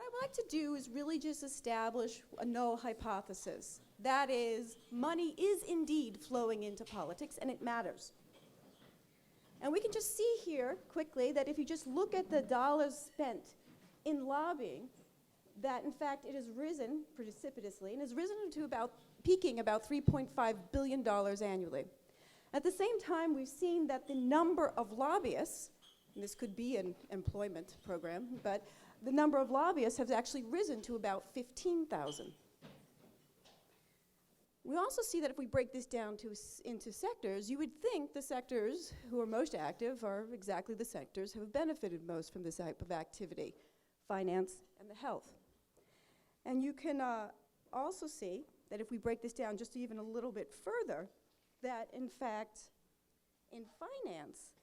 I would like to do is really just establish a null hypothesis. That is, money is indeed flowing into politics, and it matters. And we can just see here quickly that if you just look at the dollars spent in lobbying, that in fact it has risen precipitously and has risen to peaking about $3.5 billion annually. At the same time, we've seen that the number of lobbyists, and this could be an employment program, but the number of lobbyists has actually risen to about 15,000. We also see that if we break this down into sectors, you would think the sectors who are most active are exactly the sectors who have benefited most from this type of activity: finance and the health. And you can also see that if we break this down just even a little bit further, that in fact, in finance,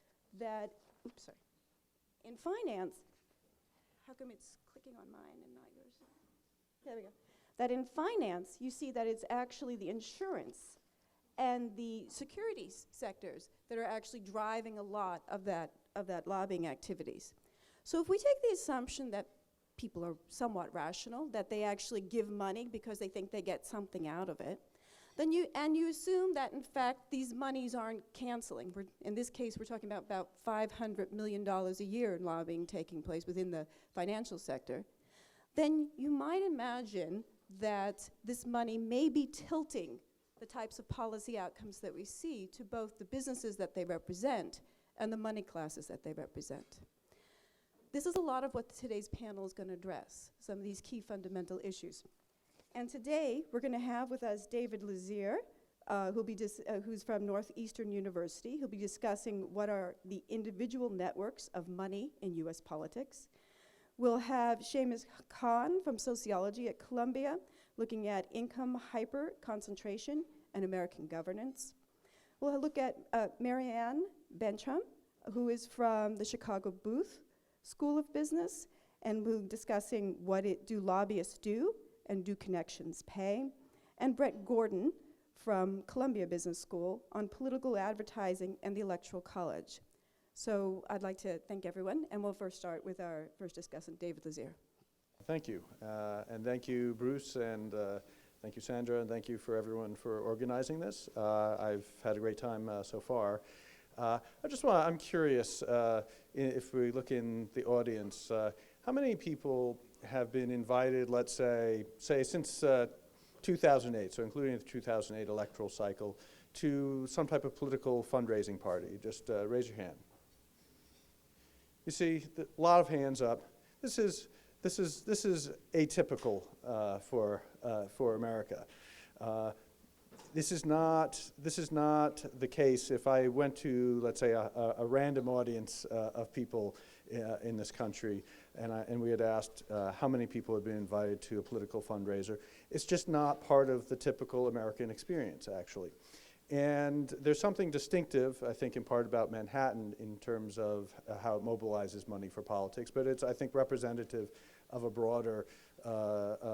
how come it's clicking on mine and not yours? There we go. That in finance, you see that it's actually the insurance and the securities sectors that are actually driving a lot of that lobbying activities. So if we take the assumption that people are somewhat rational, that they actually give money because they think they get something out of it, then you assume that in fact these monies aren't canceling. In this case, we're talking about $500 million a year in lobbying taking place within the financial sector. Then you might imagine that this money may be tilting the types of policy outcomes that we see to both the businesses that they represent and the money classes that they represent. This is a lot of what today's panel is going to address, some of these key fundamental issues. And today, we're going to have with us David Lazer, who's from Northeastern University. He'll be discussing what are the individual networks of money in US politics. We'll have Shamus Khan from sociology at Columbia, looking at income hyper-concentration and American governance. We'll look at Marianne Bertrand, who is from the Chicago Booth School of Business, and we'll be discussing what do lobbyists do and do connections pay. And Brett Gordon from Columbia Business School on political advertising and the Electoral College. So I'd like to thank everyone, and we'll first start with our first discussant, David Lazer. Thank you, and thank you, Bruce, and thank you, Sandra, and thank you for everyone for organizing this. I've had a great time so far. I'm curious, if we look in the audience, how many people have been invited, let's say since 2008, so including the 2008 electoral cycle, to some type of political fundraising party? Just raise your hand. You see a lot of hands up. This is atypical for America. This is not the case if I went to, let's say, a random audience of people in this country, and we had asked how many people had been invited to a political fundraiser. It's just not part of the typical American experience, actually. And there's something distinctive, I think, in part about Manhattan in terms of how it mobilizes money for politics, but it's, I think, representative of a broader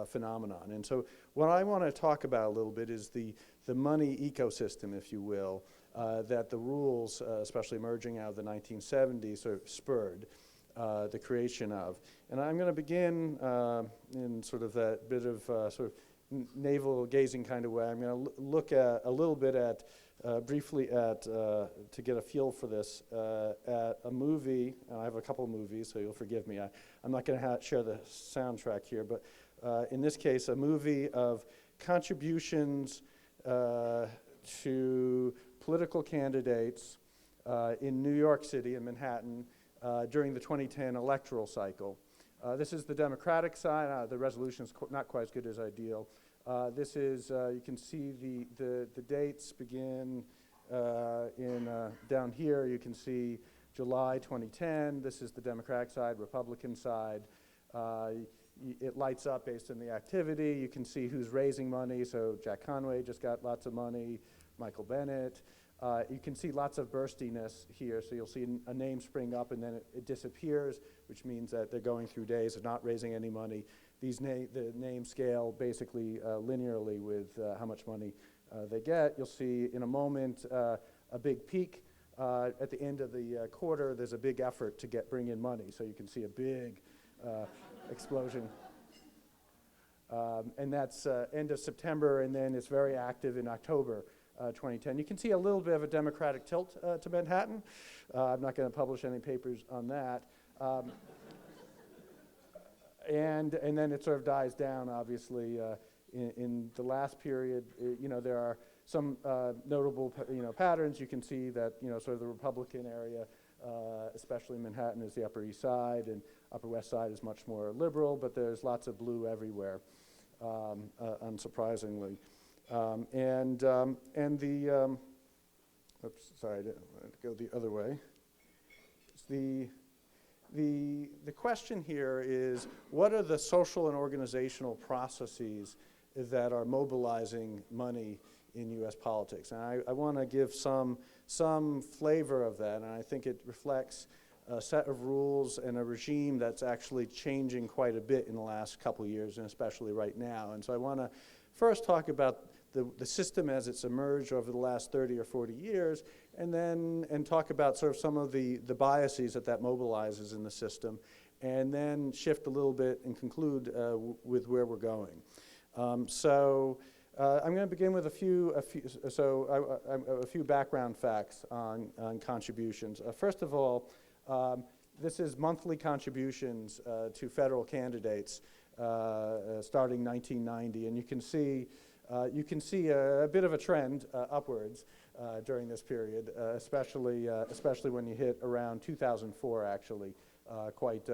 phenomenon. And so what I want to talk about a little bit is the money ecosystem, if you will, that the rules, especially emerging out of the 1970s, sort of spurred the creation of. And I'm going to begin in sort of that bit of sort of navel gazing kind of way. I'm going to look at a little bit at, briefly at, to get a feel for this, at a movie. I have a couple of movies, so you'll forgive me. I'm not going to share the soundtrack here, but in this case, a movie of contributions to political candidates in New York City and Manhattan during the 2010 electoral cycle. This is the Democratic side. The resolution's not quite as good as ideal. This is, you can see the dates begin down here. You can see July 2010. This is the Democratic side, Republican side. It lights up based on the activity. You can see who's raising money. So Jack Conway just got lots of money, Michael Bennet. You can see lots of burstiness here, so you'll see a name spring up and then it disappears, which means that they're going through days of not raising any money. The names scale basically linearly with how much money they get. You'll see in a moment a big peak. At the end of the quarter, there's a big effort to bring in money, so you can see a big explosion And that's end of September, and then it's very active in October 2010. You can see a little bit of a Democratic tilt to Manhattan. I'm not going to publish any papers on that. And then it sort of dies down, obviously, in the last period. There are some notable patterns. You can see that sort of the Republican area, especially Manhattan, is the Upper East Side, and Upper West Side is much more liberal, but there's lots of blue everywhere, unsurprisingly. And the oops, sorry, I didn't want to go the other way. The question here is, what are the social and organizational processes that are mobilizing money in U.S. politics? And I want to give some flavor of that, and I think it reflects a set of rules and a regime that's actually changing quite a bit in the last couple of years, and especially right now. And so I want to first talk about the system as it's emerged over the last 30 or 40 years, and talk about sort of some of the biases that mobilizes in the system, and then shift a little bit and conclude with where we're going. So I'm going to begin with a few background facts on contributions. First of all, this is monthly contributions to federal candidates starting 1990, and you can see a bit of a trend upwards during this period, especially when you hit around 2004, actually, quite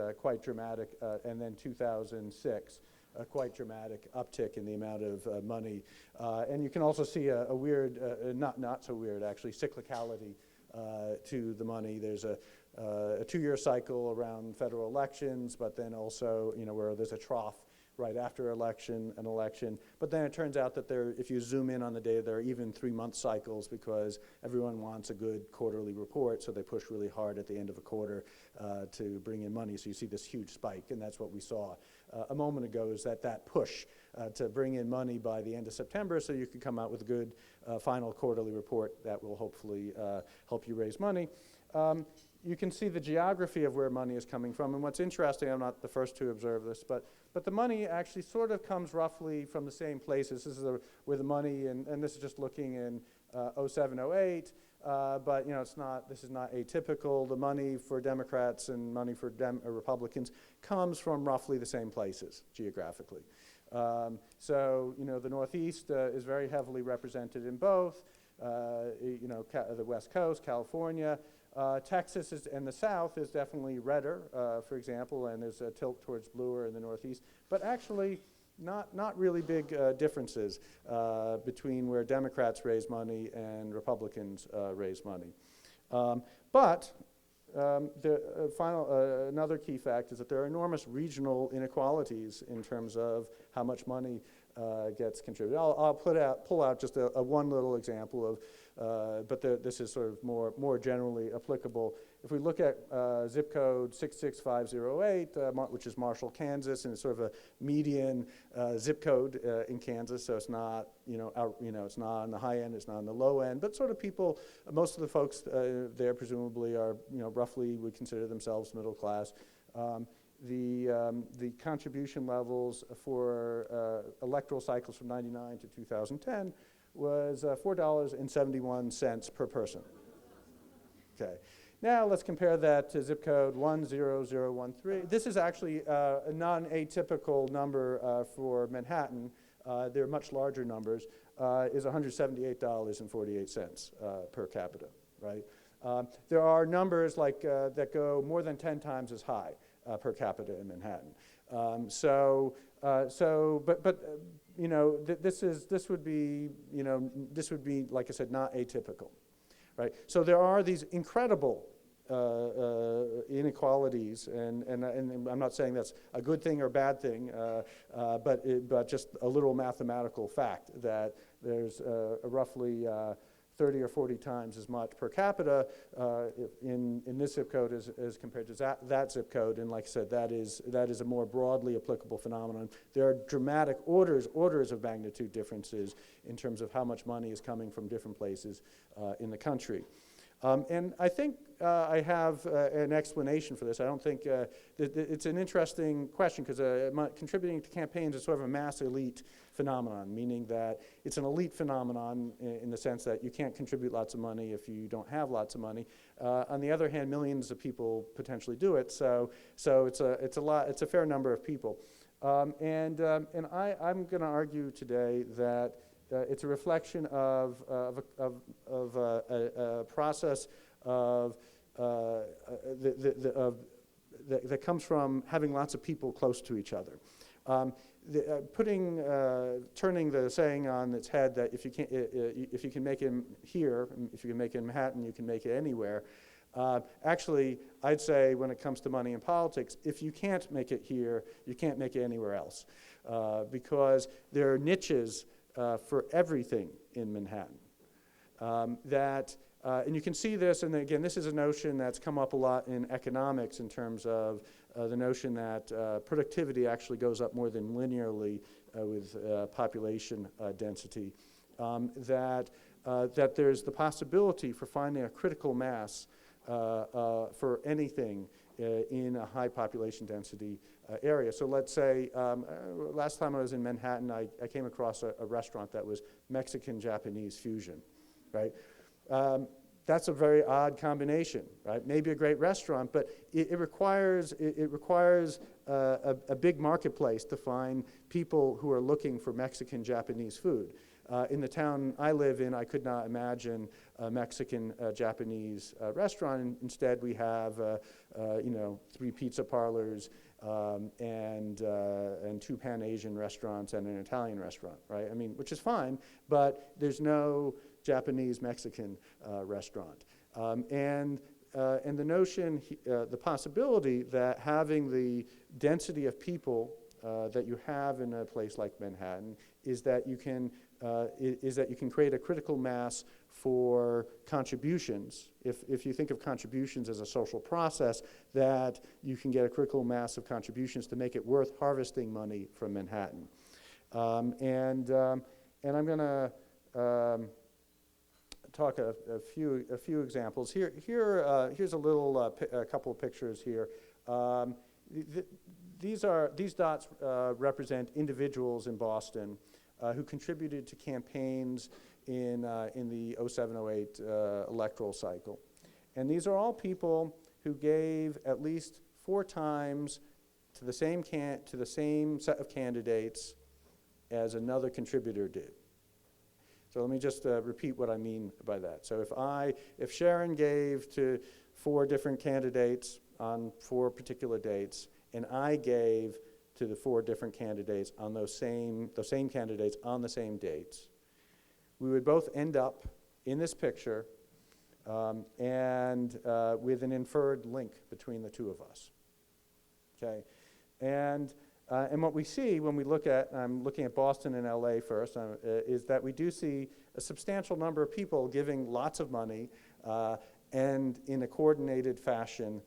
dramatic, and then 2006. A quite dramatic uptick in the amount of money. And you can also see a weird, not so weird actually, cyclicality to the money. There's a 2-year cycle around federal elections, but then also where there's a trough right after an election. But then it turns out that if you zoom in on the data, there are even 3-month cycles because everyone wants a good quarterly report, so they push really hard at the end of a quarter to bring in money. So you see this huge spike, and that's what we saw a moment ago, is that push to bring in money by the end of September so you can come out with a good final quarterly report that will hopefully help you raise money. You can see the geography of where money is coming from, and what's interesting, I'm not the first to observe this, but the money actually sort of comes roughly from the same places. This is where the money, and this is just looking in 07, 08, but this is not atypical. The money for Democrats and money for Republicans comes from roughly the same places geographically. So the Northeast is very heavily represented in both. The West Coast, California. Texas and the South is definitely redder, for example, and there's a tilt towards bluer in the Northeast. But actually, not really big differences between where Democrats raise money and Republicans raise money. But another key fact is that there are enormous regional inequalities in terms of how much money gets contributed. I'll pull out just a one little example of, but this is sort of more generally applicable. If we look at zip code 66508, which is Marshall, Kansas, and it's sort of a median zip code in Kansas, so it's not it's not on the high end, it's not on the low end, but sort of people, most of the folks there presumably are roughly would consider themselves middle class. The contribution levels for electoral cycles from 99 to 2010 was $4.71 per person. Okay. Now let's compare that to zip code 10013. This is actually a non-atypical number for Manhattan. They're much larger numbers. Is $178.48 per capita, right? There are numbers like that go more than 10 times as high per capita in Manhattan. This would be like I said, not atypical, right? So there are these incredible inequalities, and I'm not saying that's a good thing or bad thing, but just a little mathematical fact that there's roughly 30 or 40 times as much per capita in this zip code as compared to that zip code, and like I said, that is a more broadly applicable phenomenon. There are dramatic orders of magnitude differences in terms of how much money is coming from different places in the country. And I think I have an explanation for this. I don't think it's an interesting question because contributing to campaigns is sort of a mass elite phenomenon, meaning that it's an elite phenomenon in the sense that you can't contribute lots of money if you don't have lots of money. On the other hand, millions of people potentially do it, so it's a fair number of people. And I'm going to argue today that it's a reflection of a process that comes from having lots of people close to each other. Turning the saying on its head that if you can make it here, if you can make it in Manhattan, you can make it anywhere. Actually, I'd say when it comes to money and politics, if you can't make it here, you can't make it anywhere else, because there are niches for everything in Manhattan. And you can see this, and again, this is a notion that's come up a lot in economics in terms of the notion that productivity actually goes up more than linearly with population density. That there's the possibility for finding a critical mass for anything in a high population density area. So let's say, last time I was in Manhattan, I came across a restaurant that was Mexican-Japanese fusion, right? That's a very odd combination, right? Maybe a great restaurant, but it requires a big marketplace to find people who are looking for Mexican-Japanese food. In the town I live in, I could not imagine a Mexican-Japanese restaurant. Instead, we have 3 pizza parlors and 2 Pan-Asian restaurants and an Italian restaurant, right? I mean, which is fine, but there's no Japanese-Mexican restaurant. And the notion, the possibility that having the density of people that you have in a place like Manhattan is that you can create a critical mass for contributions. If you think of contributions as a social process, that you can get a critical mass of contributions to make it worth harvesting money from Manhattan. And I'm going to talk a few examples. Here's a couple of pictures here. These dots represent individuals in Boston who contributed to campaigns in the 07-08 electoral cycle. And these are all people who gave at least 4 times to the same set of candidates as another contributor did. So let me just repeat what I mean by that. So if Sharon gave to 4 different candidates on 4 particular dates, and I gave to the 4 different candidates on those same candidates on the same dates, we would both end up in this picture and with an inferred link between the 2 of us. Okay, and what we see when we look at, I'm looking at Boston and LA first, is that we do see a substantial number of people giving lots of money and in a coordinated fashion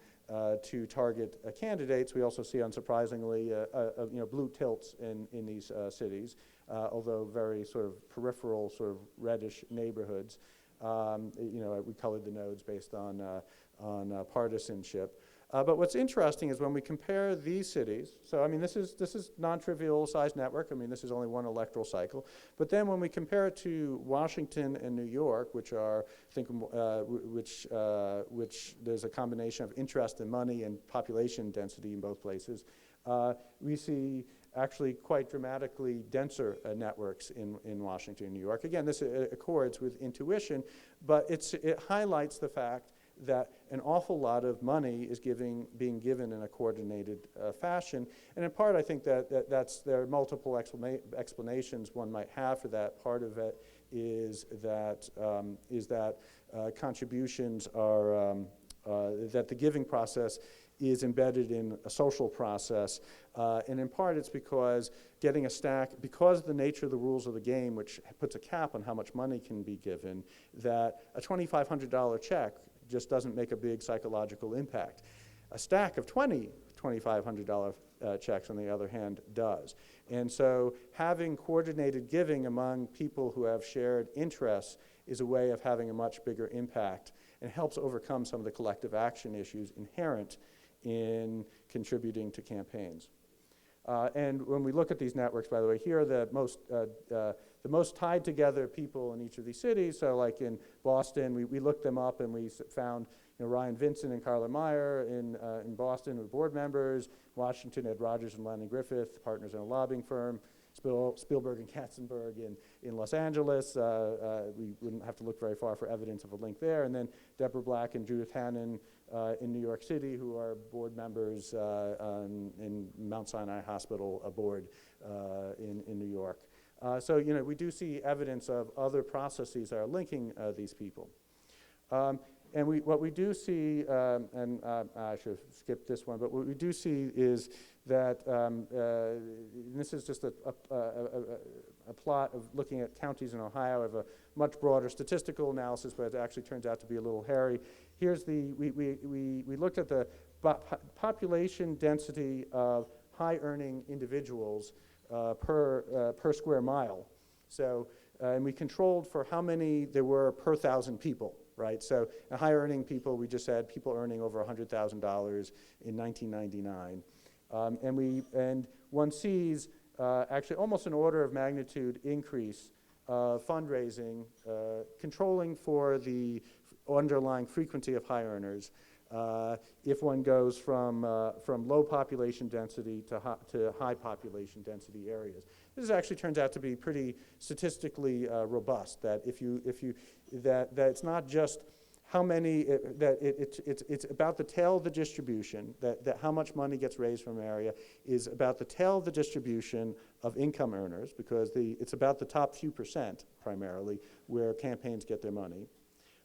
to target candidates. We also see, unsurprisingly, blue tilts in these cities, although very sort of peripheral, sort of reddish neighborhoods. We colored the nodes based on partisanship. But what's interesting is when we compare these cities, so I mean this is non-trivial size network. I mean this is only 1 electoral cycle. But then when we compare it to Washington and New York, which are which there's a combination of interest in money and population density in both places, we see actually quite dramatically denser networks in Washington and New York. Again, this accords with intuition, but it highlights the fact that an awful lot of money is being given in a coordinated fashion. And in part, I think that there are multiple explanations one might have for that. Part of it is that contributions are, that the giving process is embedded in a social process. And in part, it's because getting a stack, because of the nature of the rules of the game, which puts a cap on how much money can be given, that a $2,500 check just doesn't make a big psychological impact. A stack of $2,500 checks, on the other hand, does. And so having coordinated giving among people who have shared interests is a way of having a much bigger impact. and helps overcome some of the collective action issues inherent in contributing to campaigns. And when we look at these networks, by the way, here are the most tied together people in each of these cities. So like in Boston, we looked them up and we found Ryan Vincent and Carla Meyer in Boston, who were board members. Washington, Ed Rogers and Lennon Griffith, partners in a lobbying firm. Spielberg and Katzenberg in Los Angeles. We wouldn't have to look very far for evidence of a link there. And then Deborah Black and Judith Hannon in New York City, who are board members in Mount Sinai Hospital board in New York. So we do see evidence of other processes that are linking these people. And what we do see, and I should have skipped this one, but what we do see is that, and this is just a plot of looking at counties in Ohio. I have a much broader statistical analysis, but it actually turns out to be a little hairy. Here's we looked at the population density of high-earning individuals per square mile. So, and we controlled for how many there were per 1,000 people. Right, so high-earning people, we just had people earning over $100,000 in 1999, and one sees actually almost an order of magnitude increase of fundraising, controlling for the underlying frequency of high earners. If one goes from low population density to high population density areas. This actually turns out to be pretty statistically robust. That that it's not just how many it's about the tail of the distribution. That how much money gets raised from an area is about the tail of the distribution of income earners, because it's about the top few percent primarily where campaigns get their money,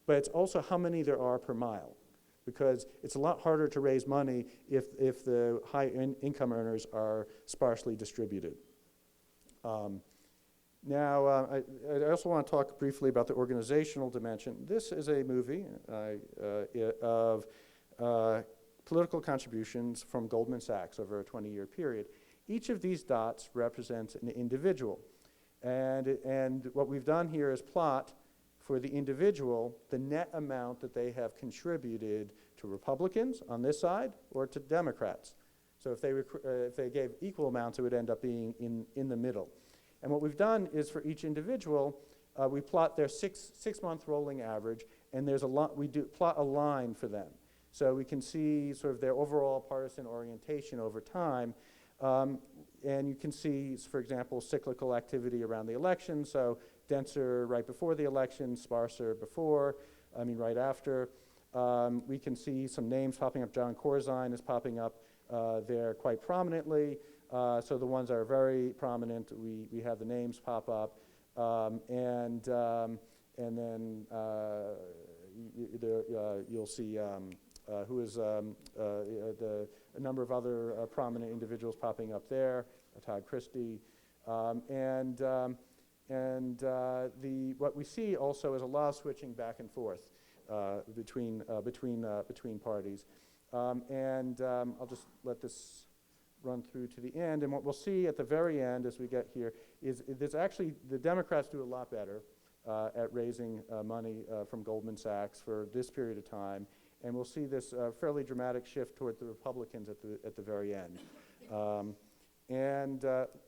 but it's also how many there are per mile. Because it's a lot harder to raise money if the high income earners are sparsely distributed. Now, I also want to talk briefly about the organizational dimension. This is a movie of political contributions from Goldman Sachs over a 20-year period. Each of these dots represents an individual. And what we've done here is plot for the individual the net amount that they have contributed to Republicans on this side or to Democrats. So if they gave equal amounts, it would end up being in the middle. And what we've done is for each individual, we plot their six-month rolling average, and we plot a line for them. So we can see sort of their overall partisan orientation over time. And you can see, for example, cyclical activity around the election. So denser right before the election, sparser right after. We can see some names popping up. John Corzine is popping up there quite prominently. So the ones that are very prominent, we have the names pop up. And then you'll see who is a number of other prominent individuals popping up there, Todd Christie. What we see also is a lot of switching back and forth between parties. I'll just let this run through to the end. And what we'll see at the very end as we get here is there's actually, the Democrats do a lot better at raising money from Goldman Sachs for this period of time. And we'll see this fairly dramatic shift toward the Republicans at the very end.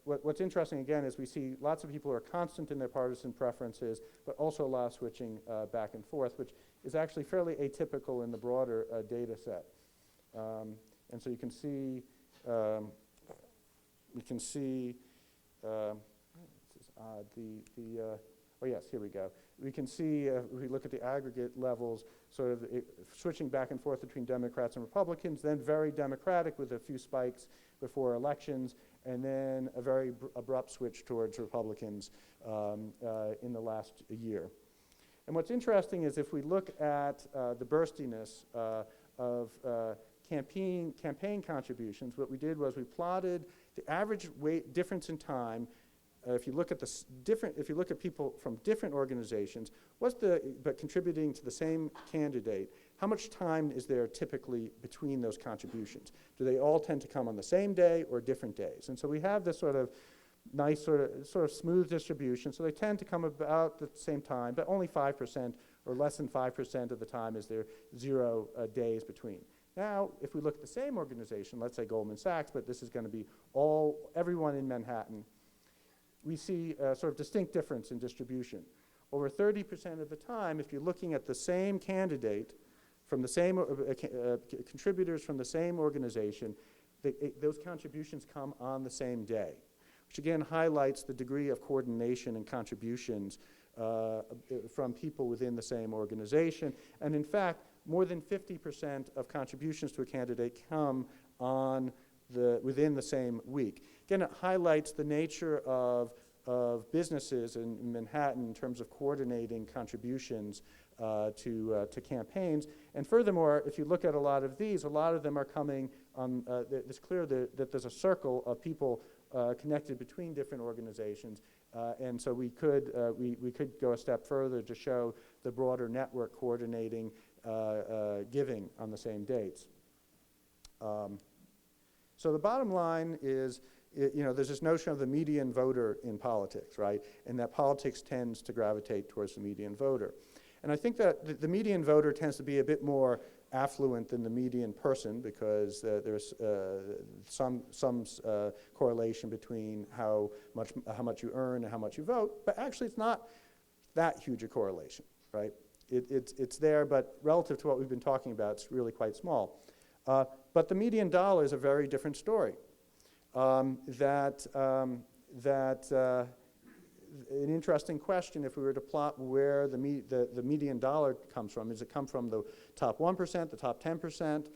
What's interesting, again, is we see lots of people who are constant in their partisan preferences, but also a lot of switching back and forth, which is actually fairly atypical in the broader data set. And so you can see, this is odd, oh yes, here we go. We can see, if we look at the aggregate levels, sort of switching back and forth between Democrats and Republicans, then very Democratic with a few spikes before elections, and then a very abrupt switch towards Republicans in the last year. And what's interesting is if we look at the burstiness of campaign contributions, what we did was we plotted the average difference in time. If you look at people from different organizations, but contributing to the same candidate, how much time is there typically between those contributions? Do they all tend to come on the same day or different days? And so we have this sort of nice sort of smooth distribution. So they tend to come about at the same time, but only 5% or less than 5% of the time is there 0 days between. Now, if we look at the same organization, let's say Goldman Sachs, but this is going to be everyone in Manhattan, we see a sort of distinct difference in distribution. Over 30% of the time, if you're looking at the same candidate from the same contributors from the same organization, those contributions come on the same day, which again highlights the degree of coordination and contributions from people within the same organization. And in fact, more than 50% of contributions to a candidate come within the same week. Again, it highlights the nature of businesses in Manhattan in terms of coordinating contributions to campaigns. And furthermore, if you look at a lot of these, a lot of them are coming on, it's clear that there's a circle of people connected between different organizations. And so we could go a step further to show the broader network coordinating giving on the same dates. So the bottom line is, there's this notion of the median voter in politics, right? And that politics tends to gravitate towards the median voter. And I think that the median voter tends to be a bit more affluent than the median person because there's some correlation between how much you earn and how much you vote, but actually it's not that huge a correlation, right? It's there, but relative to what we've been talking about, it's really quite small. But the median dollar is a very different story. An interesting question, if we were to plot where the median dollar comes from, does it come from the top 1%, the top 10%?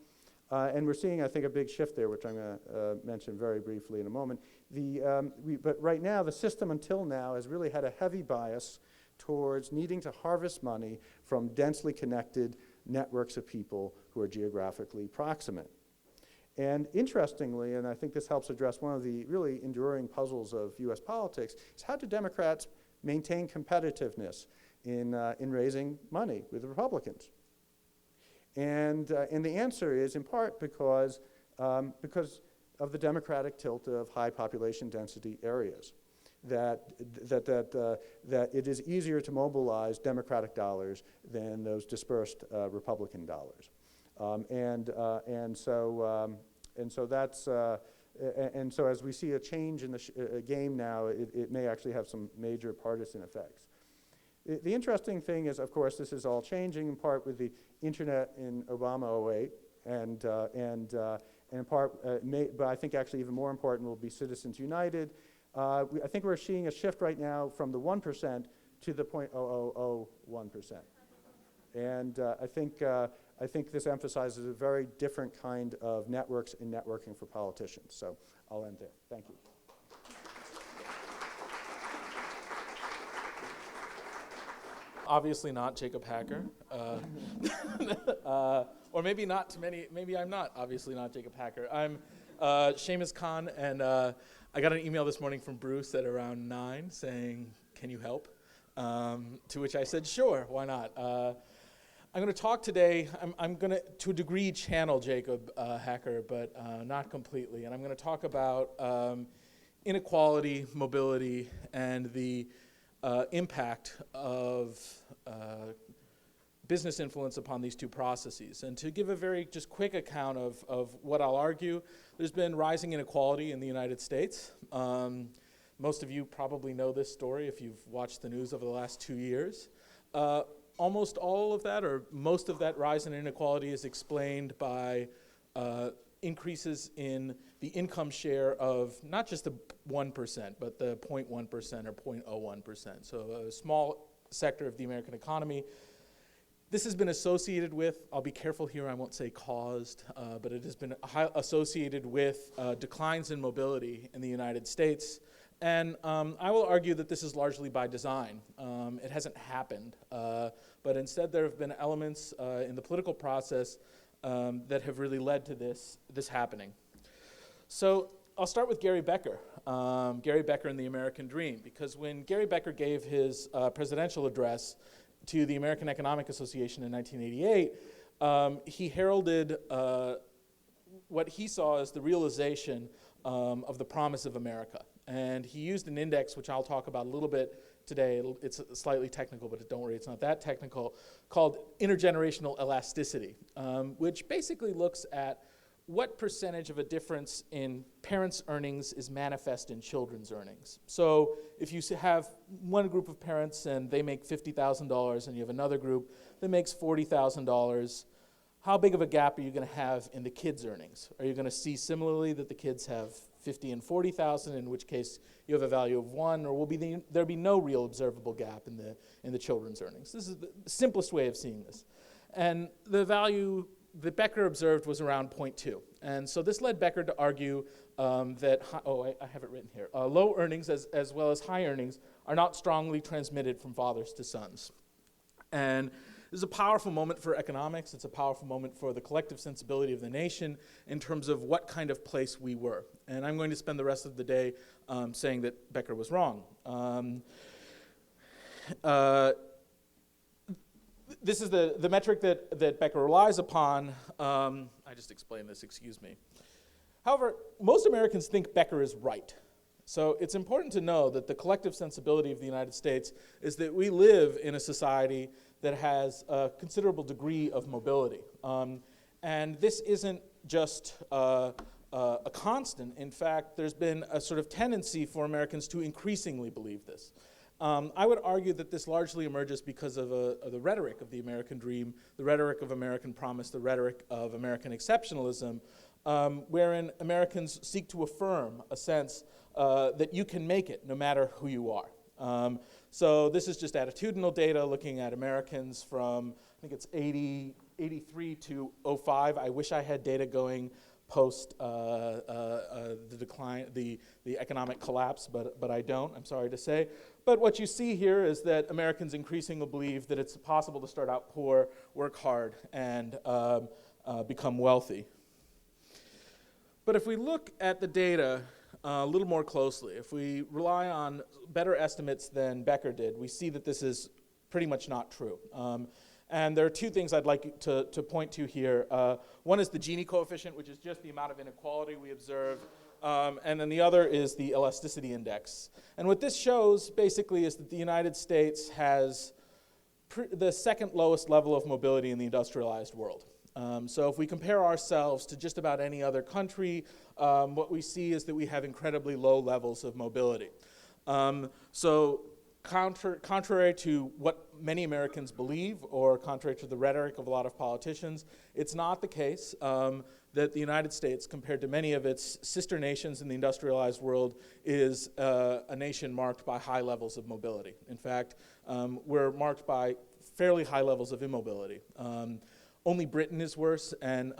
And we're seeing, I think, a big shift there, which I'm going to mention very briefly in a moment. But right now, the system until now has really had a heavy bias towards needing to harvest money from densely connected networks of people who are geographically proximate. And interestingly, and I think this helps address one of the really enduring puzzles of US politics, is how do Democrats maintain competitiveness in raising money with the Republicans? And the answer is in part because of the Democratic tilt of high population density areas. That it is easier to mobilize Democratic dollars than those dispersed Republican dollars. And so as we see a change in the game now, it may actually have some major partisan effects. The interesting thing is, of course, this is all changing in part with the internet in Obama 08, and in part, but I think actually even more important will be Citizens United. I think we're seeing a shift right now from the 1% to the 0.0001%. And I think this emphasizes a very different kind of networks and networking for politicians. So I'll end there. Thank you. Obviously not Jacob Hacker. Or maybe not to many, maybe I'm not obviously not Jacob Hacker. I'm Shamus Khan, and I got an email this morning from Bruce at around 9 saying, "Can you help?" To which I said, "Sure, why not?" I'm going to talk today, I'm going to a degree, channel Jacob Hacker, but not completely. And I'm going to talk about inequality, mobility, and the impact of business influence upon these two processes. And to give a very just quick account of what I'll argue, there's been rising inequality in the United States. Most of you probably know this story if you've watched the news over the last 2 years. Almost all of that, or most of that rise in inequality is explained by increases in the income share of not just the 1%, but the 0.1% or 0.01%. So a small sector of the American economy. This has been associated with, I'll be careful here, I won't say caused, but it has been associated with declines in mobility in the United States. And I will argue that this is largely by design. It hasn't happened, but instead there have been elements in the political process that have really led to this happening. So I'll start with Gary Becker. Gary Becker and the American Dream, because when Gary Becker gave his presidential address to the American Economic Association in 1988, he heralded what he saw as the realization of the promise of America. And he used an index, which I'll talk about a little bit, today. It's slightly technical, but don't worry, it's not that technical, called intergenerational elasticity, which basically looks at what percentage of a difference in parents' earnings is manifest in children's earnings. So if you have one group of parents and they make $50,000 and you have another group that makes $40,000, how big of a gap are you going to have in the kids' earnings? Are you going to see similarly that the kids have 50 and 40,000, in which case you have a value of 1, or will there be no real observable gap in the children's earnings? This is the simplest way of seeing this. And the value that Becker observed was around 0.2. And so this led Becker to argue that, I have it written here, low earnings as well as high earnings are not strongly transmitted from fathers to sons. And this is a powerful moment for economics. It's a powerful moment for the collective sensibility of the nation in terms of what kind of place we were. And I'm going to spend the rest of the day saying that Becker was wrong. This is the metric that Becker relies upon. I just explained this, excuse me. However, most Americans think Becker is right. So it's important to know that the collective sensibility of the United States is that we live in a society that has a considerable degree of mobility. And this isn't just a constant. In fact, there's been a sort of tendency for Americans to increasingly believe this. I would argue that this largely emerges because of the rhetoric of the American dream, the rhetoric of American promise, the rhetoric of American exceptionalism, wherein Americans seek to affirm a sense that you can make it no matter who you are. So this is just attitudinal data looking at Americans from, I think it's 83 to 05. I wish I had data going post the decline, the economic collapse, but I don't, I'm sorry to say. But what you see here is that Americans increasingly believe that it's possible to start out poor, work hard, and become wealthy. But if we look at the data a little more closely, if we rely on better estimates than Becker did, we see that this is pretty much not true. And there are two things I'd like to point to here. One is the Gini coefficient, which is just the amount of inequality we observe. And then the other is the elasticity index. And what this shows basically is that the United States has the second lowest level of mobility in the industrialized world. So if we compare ourselves to just about any other country, what we see is that we have incredibly low levels of mobility. So contrary to what many Americans believe, or contrary to the rhetoric of a lot of politicians, it's not the case that the United States, compared to many of its sister nations in the industrialized world, is a nation marked by high levels of mobility. In fact, we're marked by fairly high levels of immobility. Only Britain is worse, and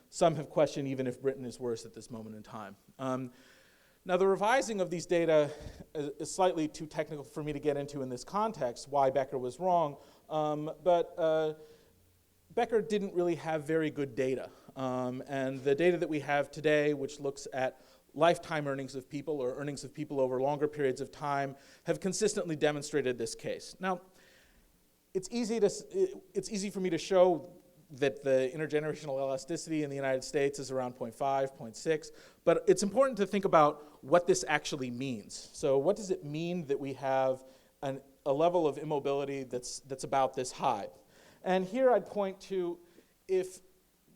some have questioned even if Britain is worse at this moment in time. Now, the revising of these data is slightly too technical for me to get into in this context, why Becker was wrong, but Becker didn't really have very good data. And the data that we have today, which looks at lifetime earnings of people, or earnings of people over longer periods of time, have consistently demonstrated this case. Now, it's easy for me to show that the intergenerational elasticity in the United States is around 0.5, 0.6, but it's important to think about what this actually means. So what does it mean that we have a level of immobility that's about this high? And here I'd point to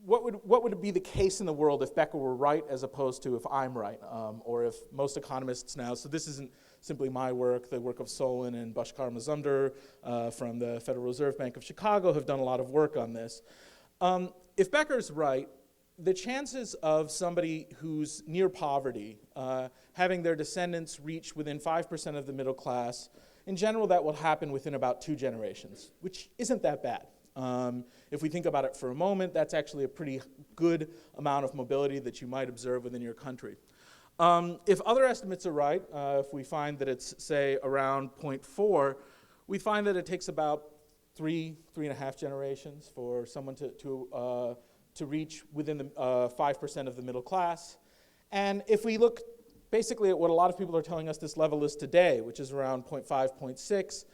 what would be the case in the world if Becker were right as opposed to if I'm right, or if most economists now, so this isn't simply my work, the work of Solon and Bhaskar Mazumdar from the Federal Reserve Bank of Chicago have done a lot of work on this. If Becker's right, the chances of somebody who's near poverty having their descendants reach within 5% of the middle class, in general that will happen within about 2 generations, which isn't that bad. If we think about it for a moment, that's actually a pretty good amount of mobility that you might observe within your country. If other estimates are right, if we find that it's, say, around 0.4, we find that it takes about 3.5 generations for someone to reach within the 5% of the middle class. And if we look basically at what a lot of people are telling us this level is today, which is around 0.5, 0.6,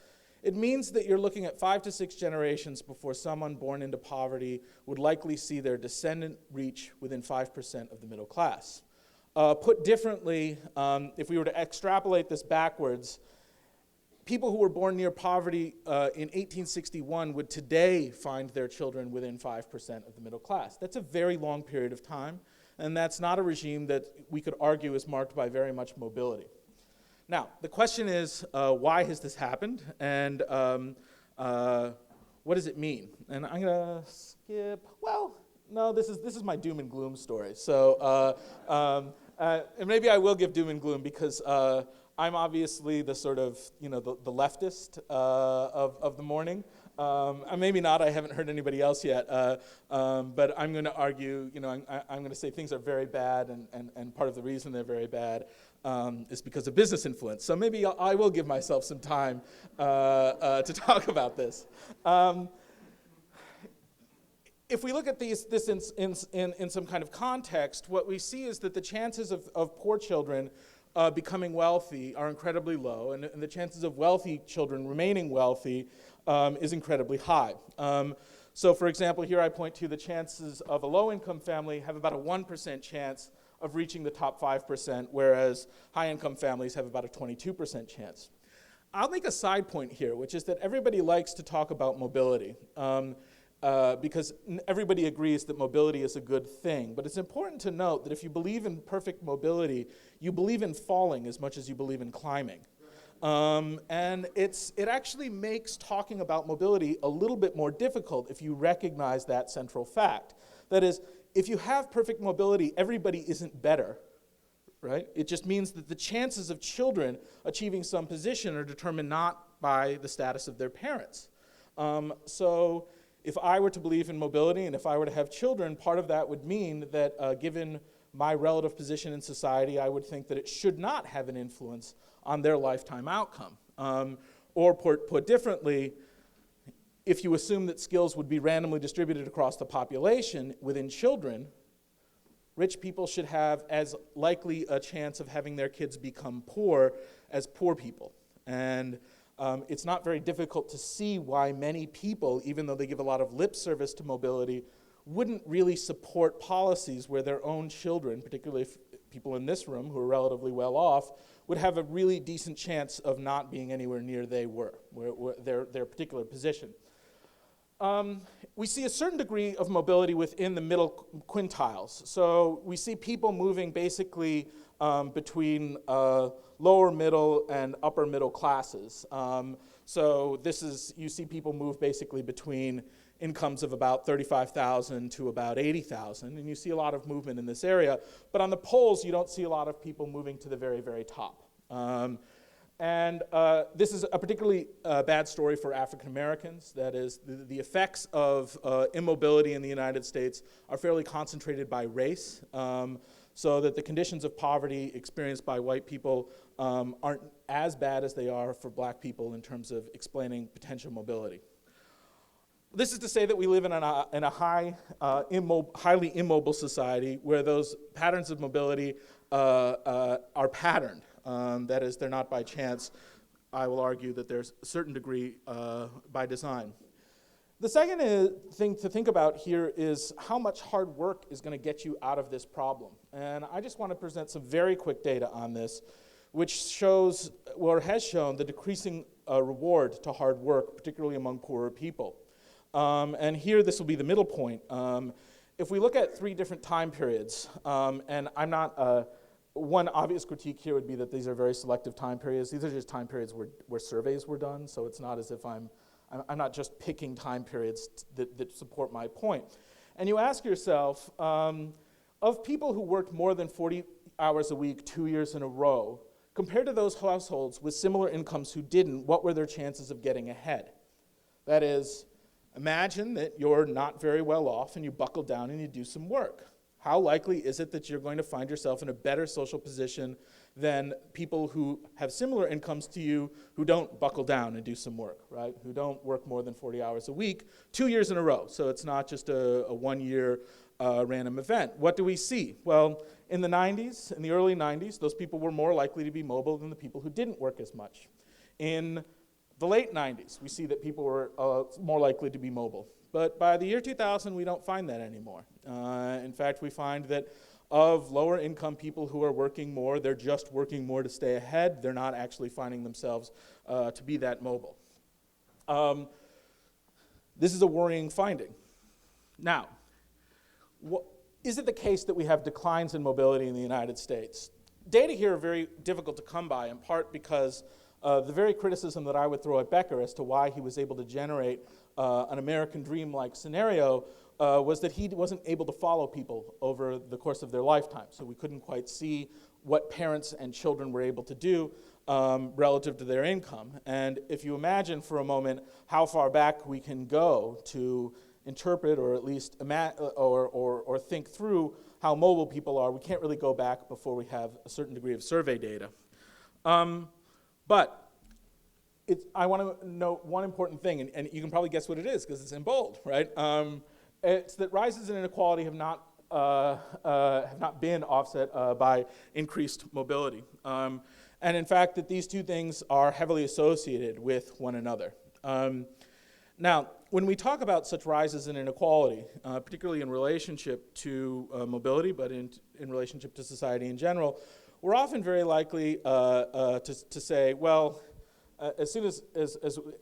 it means that you're looking at 5 to 6 generations before someone born into poverty would likely see their descendant reach within 5% of the middle class. Put differently, if we were to extrapolate this backwards, people who were born near poverty in 1861 would today find their children within 5% of the middle class. That's a very long period of time, and that's not a regime that we could argue is marked by very much mobility. Now, the question is, why has this happened, and what does it mean? And I'm going to skip, well, no, this is my doom and gloom story. So, and maybe I will give doom and gloom because I'm obviously the sort of, the leftist of the morning. And maybe not, I haven't heard anybody else yet, but I'm going to argue, I'm going to say things are very bad, and part of the reason they're very bad is because of business influence. So maybe I will give myself some time to talk about this. If we look at this in some kind of context, what we see is that the chances of poor children becoming wealthy are incredibly low, and the chances of wealthy children remaining wealthy is incredibly high. So for example, here I point to the chances of a low-income family have about a 1% chance of reaching the top 5%, whereas high-income families have about a 22% chance. I'll make a side point here, which is that everybody likes to talk about mobility. Because everybody agrees that mobility is a good thing. But it's important to note that if you believe in perfect mobility, you believe in falling as much as you believe in climbing. And it actually makes talking about mobility a little bit more difficult if you recognize that central fact. That is, if you have perfect mobility, everybody isn't better, right? It just means that the chances of children achieving some position are determined not by the status of their parents. So if I were to believe in mobility and if I were to have children, part of that would mean that given my relative position in society, I would think that it should not have an influence on their lifetime outcome. Or put differently, if you assume that skills would be randomly distributed across the population within children, rich people should have as likely a chance of having their kids become poor as poor people. And it's not very difficult to see why many people, even though they give a lot of lip service to mobility, wouldn't really support policies where their own children, particularly people in this room who are relatively well off, would have a really decent chance of not being anywhere near they were, their particular position. We see a certain degree of mobility within the middle quintiles. So we see people moving basically between lower middle and upper middle classes. So you see people move basically between incomes of about $35,000 to about $80,000, and you see a lot of movement in this area. But on the polls, you don't see a lot of people moving to the very, very top. And this is a particularly bad story for African Americans. That is, the effects of immobility in the United States are fairly concentrated by race, so that the conditions of poverty experienced by white people aren't as bad as they are for black people in terms of explaining potential mobility. This is to say that we live in a highly immobile society where those patterns of mobility are patterned. That is, they're not by chance. I will argue that there's a certain degree by design. The second thing to think about here is how much hard work is going to get you out of this problem. And I just want to present some very quick data on this, which shows, or has shown, the decreasing reward to hard work, particularly among poorer people. And here, this will be the middle point. If we look at 3 different time periods, and I'm not, one obvious critique here would be that these are very selective time periods. These are just time periods where surveys were done, so it's not as if I'm not just picking time periods that support my point. And you ask yourself, of people who worked more than 40 hours a week 2 years in a row, compared to those households with similar incomes who didn't, what were their chances of getting ahead? That is, imagine that you're not very well off and you buckle down and you do some work. How likely is it that you're going to find yourself in a better social position than people who have similar incomes to you who don't buckle down and do some work, right? Who don't work more than 40 hours a week 2 years in a row. So it's not just a 1-year random event. What do we see? Well, in the 90s, in the early 90s, those people were more likely to be mobile than the people who didn't work as much. In the late 90s, we see that people were more likely to be mobile. But by the year 2000, we don't find that anymore. In fact, we find that of lower income people who are working more. They're just working more to stay ahead. They're not actually finding themselves to be that mobile. This is a worrying finding. Now, is it the case that we have declines in mobility in the United States? Data here are very difficult to come by, in part because the very criticism that I would throw at Becker as to why he was able to generate an American dream-like scenario was that he wasn't able to follow people over the course of their lifetime. So we couldn't quite see what parents and children were able to do relative to their income. And if you imagine for a moment how far back we can go to interpret or at least or think through how mobile people are, we can't really go back before we have a certain degree of survey data. But I want to note one important thing, and you can probably guess what it is because it's in bold, right? It's that rises in inequality have not been offset by increased mobility. And in fact, that these two things are heavily associated with one another. Now, when we talk about such rises in inequality, particularly in relationship to mobility, but in relationship to society in general, we're often very likely to say, well, as soon as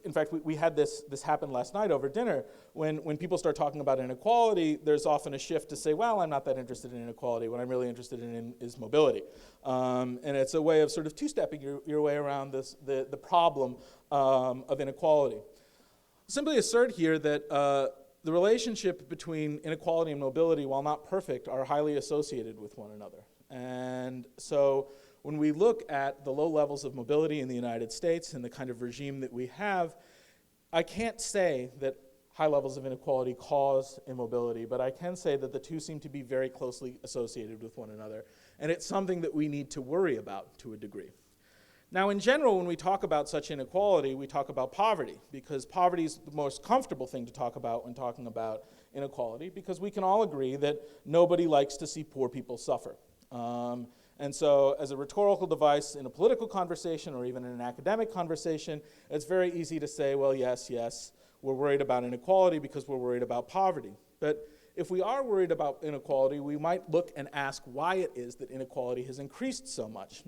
in fact, we had this happen last night over dinner. When people start talking about inequality, there's often a shift to say, well, I'm not that interested in inequality. What I'm really interested in is mobility. And it's a way of sort of two-stepping your way around the problem of inequality. Simply assert here that the relationship between inequality and mobility, while not perfect, are highly associated with one another. And so when we look at the low levels of mobility in the United States and the kind of regime that we have, I can't say that high levels of inequality cause immobility, but I can say that the two seem to be very closely associated with one another. And it's something that we need to worry about to a degree. Now, in general, when we talk about such inequality, we talk about poverty, because poverty is the most comfortable thing to talk about when talking about inequality, because we can all agree that nobody likes to see poor people suffer. And so as a rhetorical device in a political conversation or even in an academic conversation, it's very easy to say, well, yes, we're worried about inequality because we're worried about poverty. But if we are worried about inequality, we might look and ask why it is that inequality has increased so much.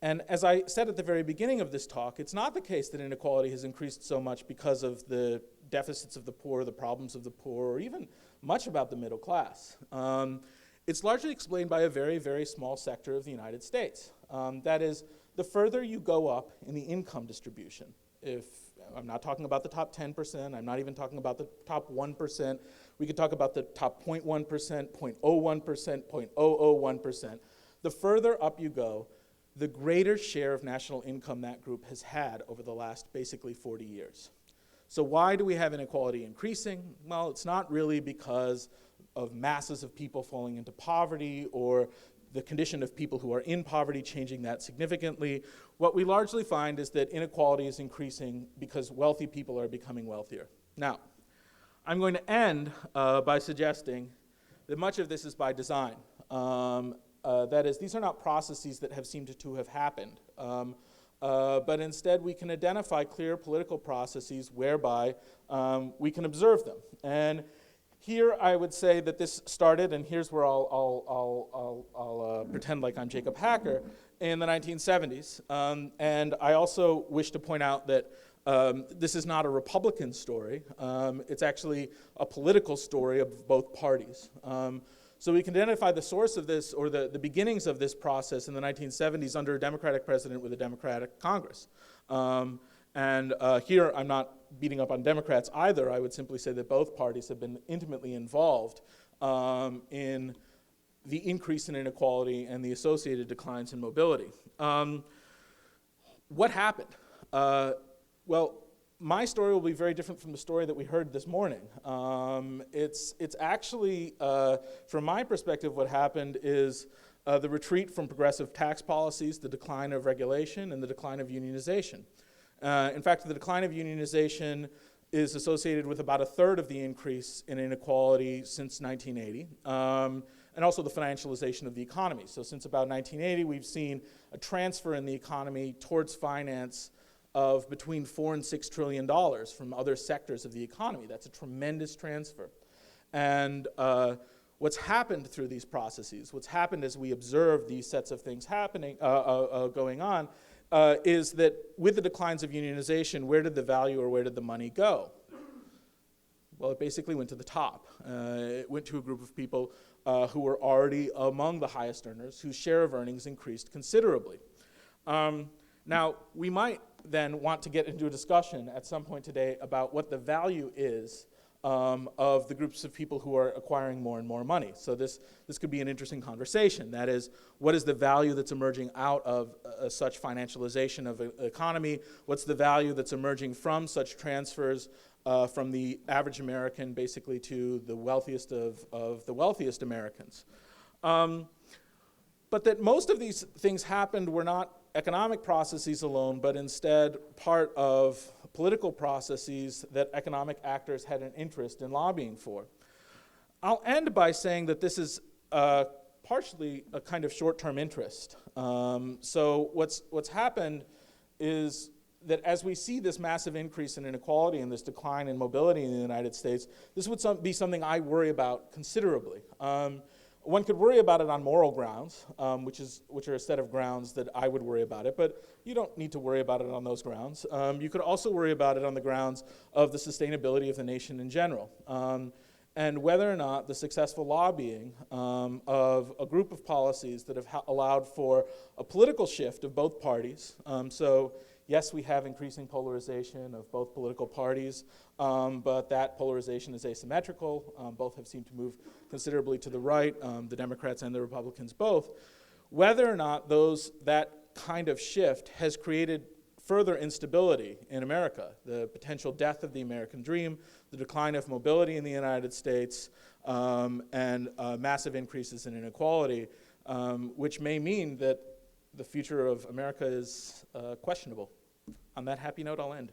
And as I said at the very beginning of this talk, it's not the case that inequality has increased so much because of the deficits of the poor, the problems of the poor, or even much about the middle class. It's largely explained by a very, very small sector of the United States. That is, the further you go up in the income distribution, if I'm not talking about the top 10%, I'm not even talking about the top 1%, we could talk about the top 0.1%, 0.01%, 0.001%. The further up you go, the greater share of national income that group has had over the last basically 40 years. So why do we have inequality increasing? Well, it's not really because of masses of people falling into poverty or the condition of people who are in poverty changing that significantly. What we largely find is that inequality is increasing because wealthy people are becoming wealthier. Now, I'm going to end by suggesting that much of this is by design. That is, these are not processes that have seemed to have happened, but instead we can identify clear political processes whereby we can observe them. And here I would say that this started, and here's where I'll pretend like I'm Jacob Hacker, in the 1970s. And I also wish to point out that this is not a Republican story. It's actually a political story of both parties. So we can identify the source of this, or the beginnings of this process in the 1970s under a Democratic president with a Democratic Congress. And here I'm not beating up on Democrats either. I would simply say that both parties have been intimately involved in the increase in inequality and the associated declines in mobility. What happened? Well, my story will be very different from the story that we heard this morning. It's actually, from my perspective, what happened is the retreat from progressive tax policies, the decline of regulation, and the decline of unionization. In fact, the decline of unionization is associated with about a third of the increase in inequality since 1980, and also the financialization of the economy. So since about 1980, we've seen a transfer in the economy towards finance of between $4 and $6 trillion from other sectors of the economy. That's a tremendous transfer. And what's happened through these processes, what's happened as we observe these sets of things happening, going on, is that with the declines of unionization, where did the value or where did the money go? Well, it basically went to the top. It went to a group of people who were already among the highest earners, whose share of earnings increased considerably. Now, we might then want to get into a discussion at some point today about what the value is of the groups of people who are acquiring more and more money. So this could be an interesting conversation. That is, what is the value that's emerging out of such financialization of an economy? What's the value that's emerging from such transfers from the average American basically to the wealthiest of the wealthiest Americans? But that most of these things happened were not economic processes alone, but instead part of political processes that economic actors had an interest in lobbying for. I'll end by saying that this is partially a kind of short-term interest. So what's happened is that as we see this massive increase in inequality and this decline in mobility in the United States, this would be something I worry about considerably. One could worry about it on moral grounds, which are a set of grounds that I would worry about it, but you don't need to worry about it on those grounds. You could also worry about it on the grounds of the sustainability of the nation in general, and whether or not the successful lobbying of a group of policies that have allowed for a political shift of both parties. So yes, we have increasing polarization of both political parties, but that polarization is asymmetrical. Both have seemed to move considerably to the right, the Democrats and the Republicans both. Whether or not that kind of shift has created further instability in America, the potential death of the American dream, the decline of mobility in the United States, and massive increases in inequality, which may mean that the future of America is questionable. On that happy note, I'll end.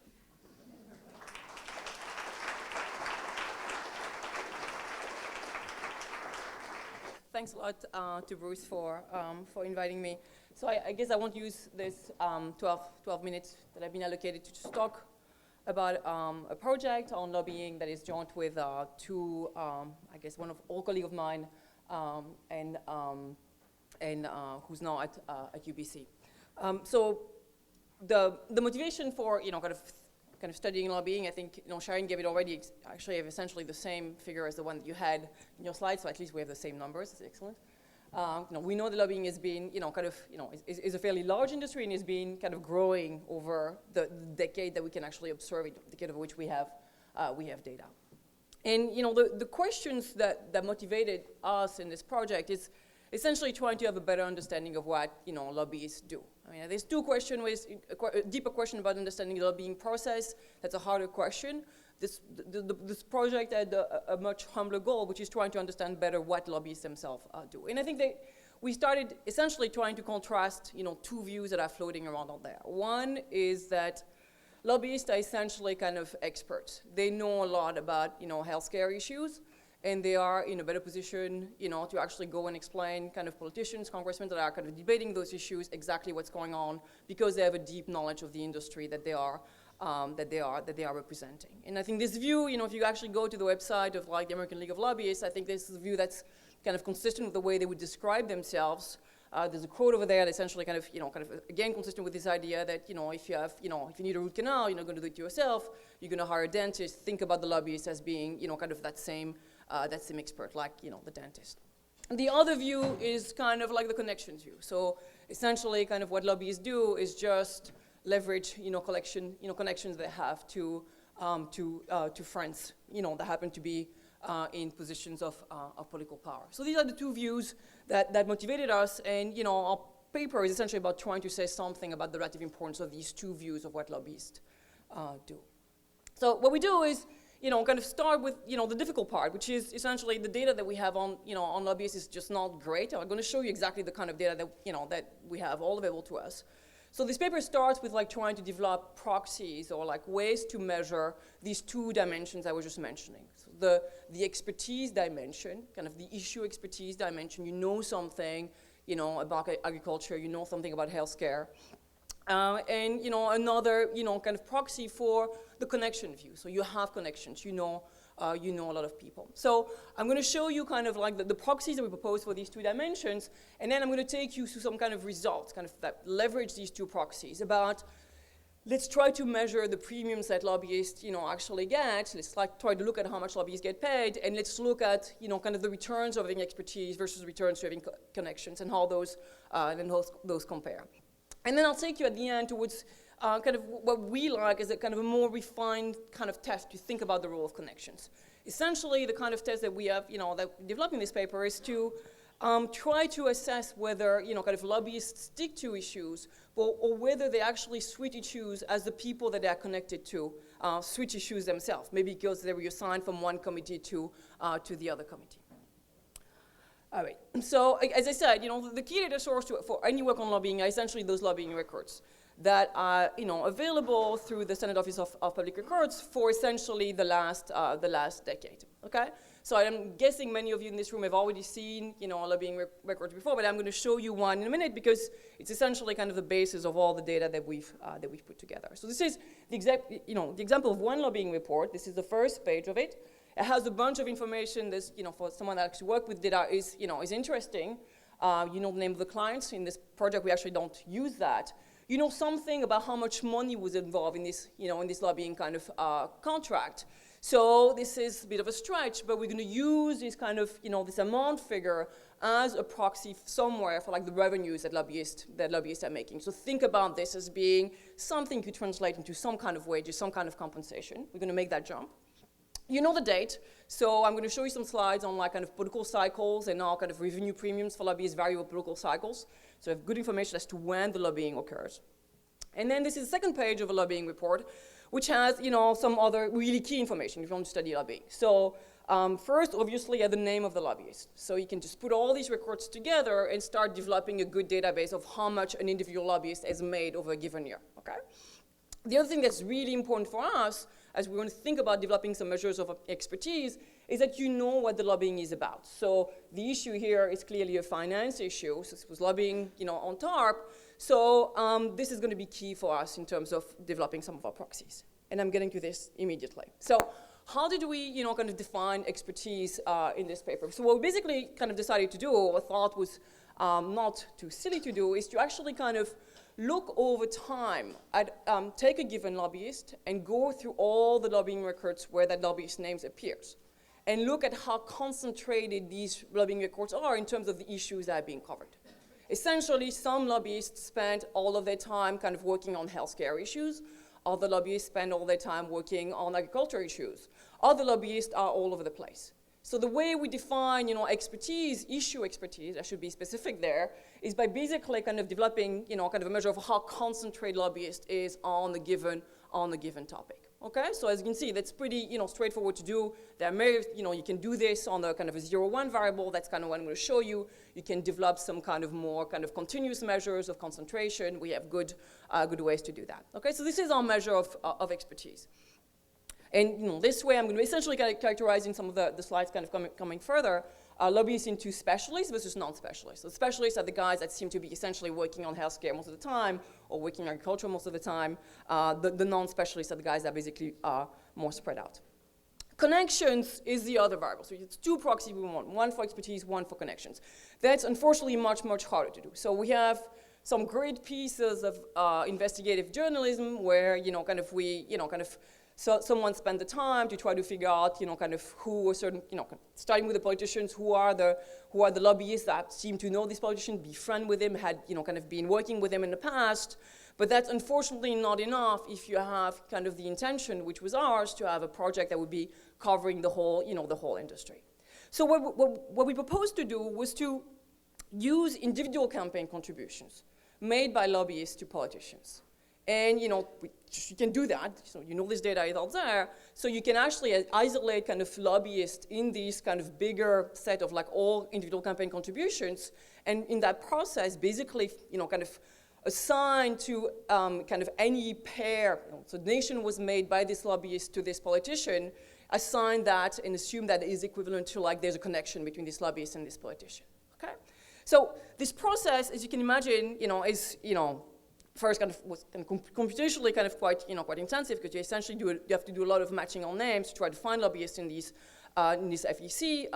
Thanks a lot to Bruce for inviting me. So I guess I won't use this 12 minutes that I've been allocated to just talk about a project on lobbying that is joint with two, I guess one of old colleague of mine, and who's now at UBC. So the motivation for kind of studying lobbying, I think Sharon gave it already. Actually, I have essentially the same figure as the one that you had in your slides, so at least we have the same numbers. It's excellent. We know that lobbying has been is a fairly large industry and has been kind of growing over the decade that we can actually observe it, the decade of which we have data. And the questions that motivated us in this project is essentially trying to have a better understanding of what lobbyists do. I mean, there's two questions. A deeper question about understanding the lobbying process. That's a harder question. This project had a much humbler goal, which is trying to understand better what lobbyists themselves do. And I think that we started essentially trying to contrast, two views that are floating around out there. One is that lobbyists are essentially kind of experts. They know a lot about, healthcare issues, and they are in a better position, to actually go and explain kind of politicians, congressmen that are kind of debating those issues, exactly what's going on, because they have a deep knowledge of the industry that they are representing. And I think this view, if you actually go to the website of the American League of Lobbyists, I think this is a view that's kind of consistent with the way they would describe themselves. There's a quote over there that essentially kind of again consistent with this idea that, if you need a root canal, you're not going to do it yourself. You're going to hire a dentist. Think about the lobbyists as being, kind of that same expert, like, the dentist. And the other view is kind of like the connections view. So essentially, kind of what lobbyists do is just leverage, connections they have to friends, that happen to be in positions of political power. So these are the two views that motivated us, and our paper is essentially about trying to say something about the relative importance of these two views of what lobbyists do. So what we do is, kind of start with, the difficult part, which is essentially the data that we have on, on lobbyists is just not great. I'm going to show you exactly the kind of data that, that we have all available to us. So this paper starts with trying to develop proxies or ways to measure these two dimensions I was just mentioning. So the expertise dimension, kind of the issue expertise dimension, something, about agriculture, something about healthcare. And another kind of proxy for the connection view. So you have connections, you know a lot of people. So I'm going to show you kind of like the proxies that we propose for these two dimensions, and then I'm going to take you through some kind of results, kind of that leverage these two proxies about. Let's try to measure the premiums that lobbyists, actually get. Let's try to look at how much lobbyists get paid, and let's look at, kind of the returns of having expertise versus returns to having connections, and how those compare. And then I'll take you at the end towards kind of what we like is a kind of a more refined kind of test to think about the role of connections. Essentially, the kind of test that we have, that we developed in this paper is to try to assess whether, kind of lobbyists stick to issues, or whether they actually switch issues as the people that they are connected to switch issues themselves, maybe because they were assigned from one committee to the other committee. All right, so as I said, the key data source for any work on lobbying are essentially those lobbying records that are, available through the Senate Office of Public Records for essentially the last decade, okay? So I'm guessing many of you in this room have already seen, lobbying records before, but I'm going to show you one in a minute because it's essentially kind of the basis of all the data that we've put together. So this is the example of one lobbying report. This is the first page of it. It has a bunch of information that's, for someone that actually worked with data is interesting. The name of the clients. In this project, we actually don't use that. Something about how much money was involved in this, in this lobbying kind of contract. So this is a bit of a stretch, but we're going to use this kind of, this amount figure as a proxy somewhere for like the revenues that lobbyists are making. So think about this as being something you could translate into some kind of wages, some kind of compensation. We're going to make that jump. You know the date, so I'm going to show you some slides on like kind of political cycles and now kind of revenue premiums for lobbyists vary over political cycles. So I have good information as to when the lobbying occurs. And then this is the second page of a lobbying report, which has, some other really key information if you want to study lobbying. So first, obviously, the name of the lobbyist. So you can just put all these records together and start developing a good database of how much an individual lobbyist has made over a given year, okay? The other thing that's really important for us, as we want to think about developing some measures of expertise, is that you know what the lobbying is about. So the issue here is clearly a finance issue. So this was lobbying, on TARP. So this is going to be key for us in terms of developing some of our proxies. And I'm getting to this immediately. So how did we, kind of define expertise in this paper? So what we basically kind of decided to do, or thought was not too silly to do, is to actually kind of look over time at, take a given lobbyist and go through all the lobbying records where that lobbyist names appears. And look at how concentrated these lobbying records are in terms of the issues that are being covered. Essentially, some lobbyists spend all of their time kind of working on healthcare issues. Other lobbyists spend all their time working on agriculture issues. Other lobbyists are all over the place. So the way we define, expertise, issue expertise, I should be specific there, is by basically kind of developing, kind of a measure of how concentrated lobbyist is on a given topic. Okay, so as you can see, that's pretty, straightforward to do. There may, you can do this on a kind of a 0-1 variable. That's kind of what I'm going to show you. You can develop some kind of more kind of continuous measures of concentration. We have good ways to do that. Okay, so this is our measure of expertise. And this way, I'm going to be essentially characterizing some of the slides kind of coming further, lobbyists into specialists versus non-specialists. So specialists are the guys that seem to be essentially working on healthcare most of the time, or working on agriculture most of the time. The non-specialists are the guys that basically are more spread out. Connections is the other variable. So it's two proxies we want, one for expertise, one for connections. That's unfortunately much, much harder to do. So we have some great pieces of investigative journalism where, so someone spent the time to try to figure out, kind of who a certain, starting with the politicians, who are the lobbyists that seem to know this politician, befriend with him, had, kind of been working with him in the past. But that's unfortunately not enough if you have kind of the intention, which was ours, to have a project that would be covering the whole, the whole industry. So what we proposed to do was to use individual campaign contributions made by lobbyists to politicians. And, you can do that, so this data is out there, so you can actually isolate kind of lobbyists in these kind of bigger set of like all individual campaign contributions, and in that process, basically, kind of assign to kind of any pair, so donation was made by this lobbyist to this politician, assign that and assume that is equivalent to like there's a connection between this lobbyist and this politician, okay? So this process, as you can imagine, is, first kind of was kind of computationally kind of quite intensive, because you essentially you have to do a lot of matching on names to try to find lobbyists in this FEC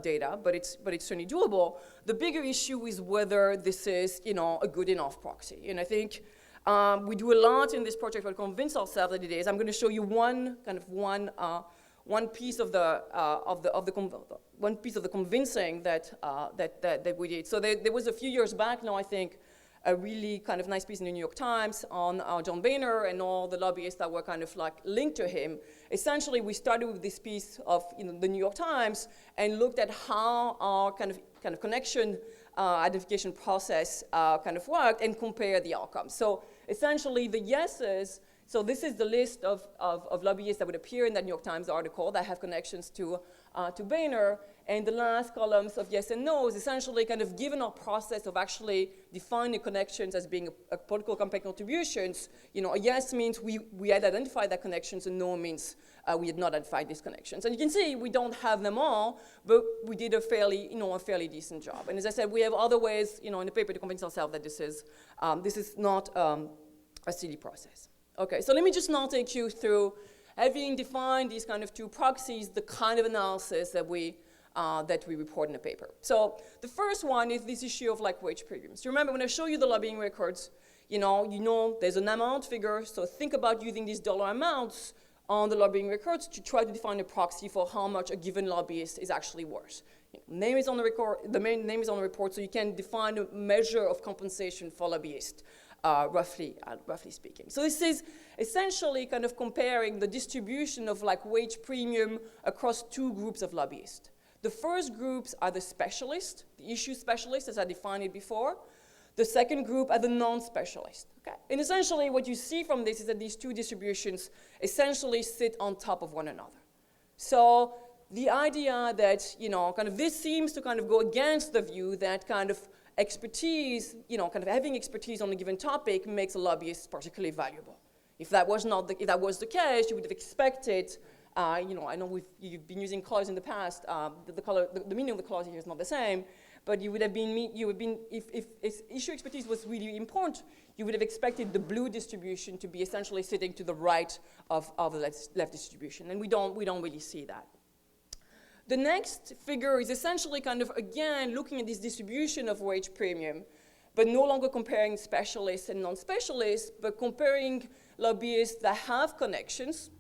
data, but it's certainly doable. The bigger issue is whether this is a good enough proxy, and I think we do a lot in this project to convince ourselves that it is. I'm going to show you one piece of the convincing that we did. So there was a few years back now, I think, a really kind of nice piece in the New York Times on John Boehner and all the lobbyists that were kind of like linked to him. Essentially, we started with this piece of the New York Times and looked at how our kind of connection identification process kind of worked and compared the outcomes. So essentially, the yeses. So this is the list of lobbyists that would appear in that New York Times article that have connections to Boehner, and the last columns of yes and no's, essentially kind of given our process of actually defining connections as being a political campaign contributions. A yes means we had identified that connections, and no means we had not identified these connections. And you can see we don't have them all, but we did a fairly decent job. And as I said, we have other ways, in the paper to convince ourselves that this is not a silly process. Okay, so let me just now take you through, having defined these kind of two proxies, the kind of analysis that we report in the paper. So the first one is this issue of like wage premiums. You remember when I show you the lobbying records, you know there's an amount figure, so think about using these dollar amounts on the lobbying records to try to define a proxy for how much a given lobbyist is actually worth. Name is on the record, the main name is on the report, so you can define a measure of compensation for lobbyists. Roughly speaking. So this is essentially kind of comparing the distribution of like wage premium across two groups of lobbyists. The first groups are the specialists, the issue specialists, as I defined it before. The second group are the non-specialists. Okay? And essentially what you see from this is that these two distributions essentially sit on top of one another. So the idea that, kind of this seems to kind of go against the view that kind of expertise, kind of having expertise on a given topic makes a lobbyist particularly valuable. If that was the case, you would have expected, I know you've been using colors in the past, the meaning of the colors here is not the same, but if issue expertise was really important, you would have expected the blue distribution to be essentially sitting to the right of the left distribution, and we don't really see that. The next figure is essentially kind of, again, looking at this distribution of wage premium, but no longer comparing specialists and non-specialists, but comparing lobbyists that have connections,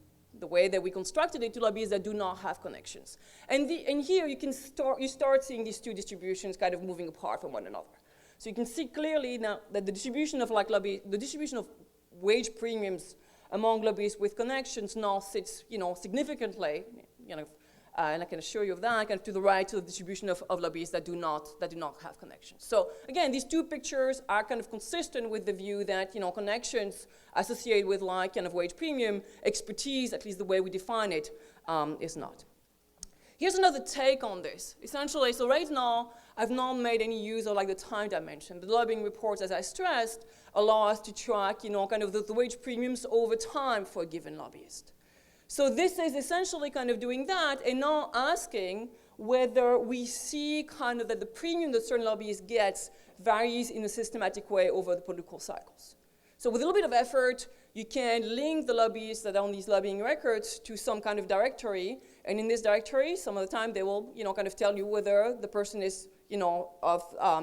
the way that we constructed it, to lobbyists that do not have connections. And here you start seeing these two distributions kind of moving apart from one another. So you can see clearly now that the distribution of wage premiums among lobbyists with connections now sits, significantly, and I can assure you of that, kind of to the right to the distribution of lobbyists that do not have connections. So again, these two pictures are kind of consistent with the view that connections associated with like kind of wage premium, expertise, at least the way we define it, is not. Here's another take on this. Essentially, so right now, I've not made any use of like the time dimension. The lobbying reports, as I stressed, allow us to track, kind of the wage premiums over time for a given lobbyist. So this is essentially kind of doing that and now asking whether we see kind of that the premium that certain lobbyists get varies in a systematic way over the political cycles. So with a little bit of effort, you can link the lobbyists that are on these lobbying records to some kind of directory, and in this directory, some of the time they will, kind of tell you whether the person is,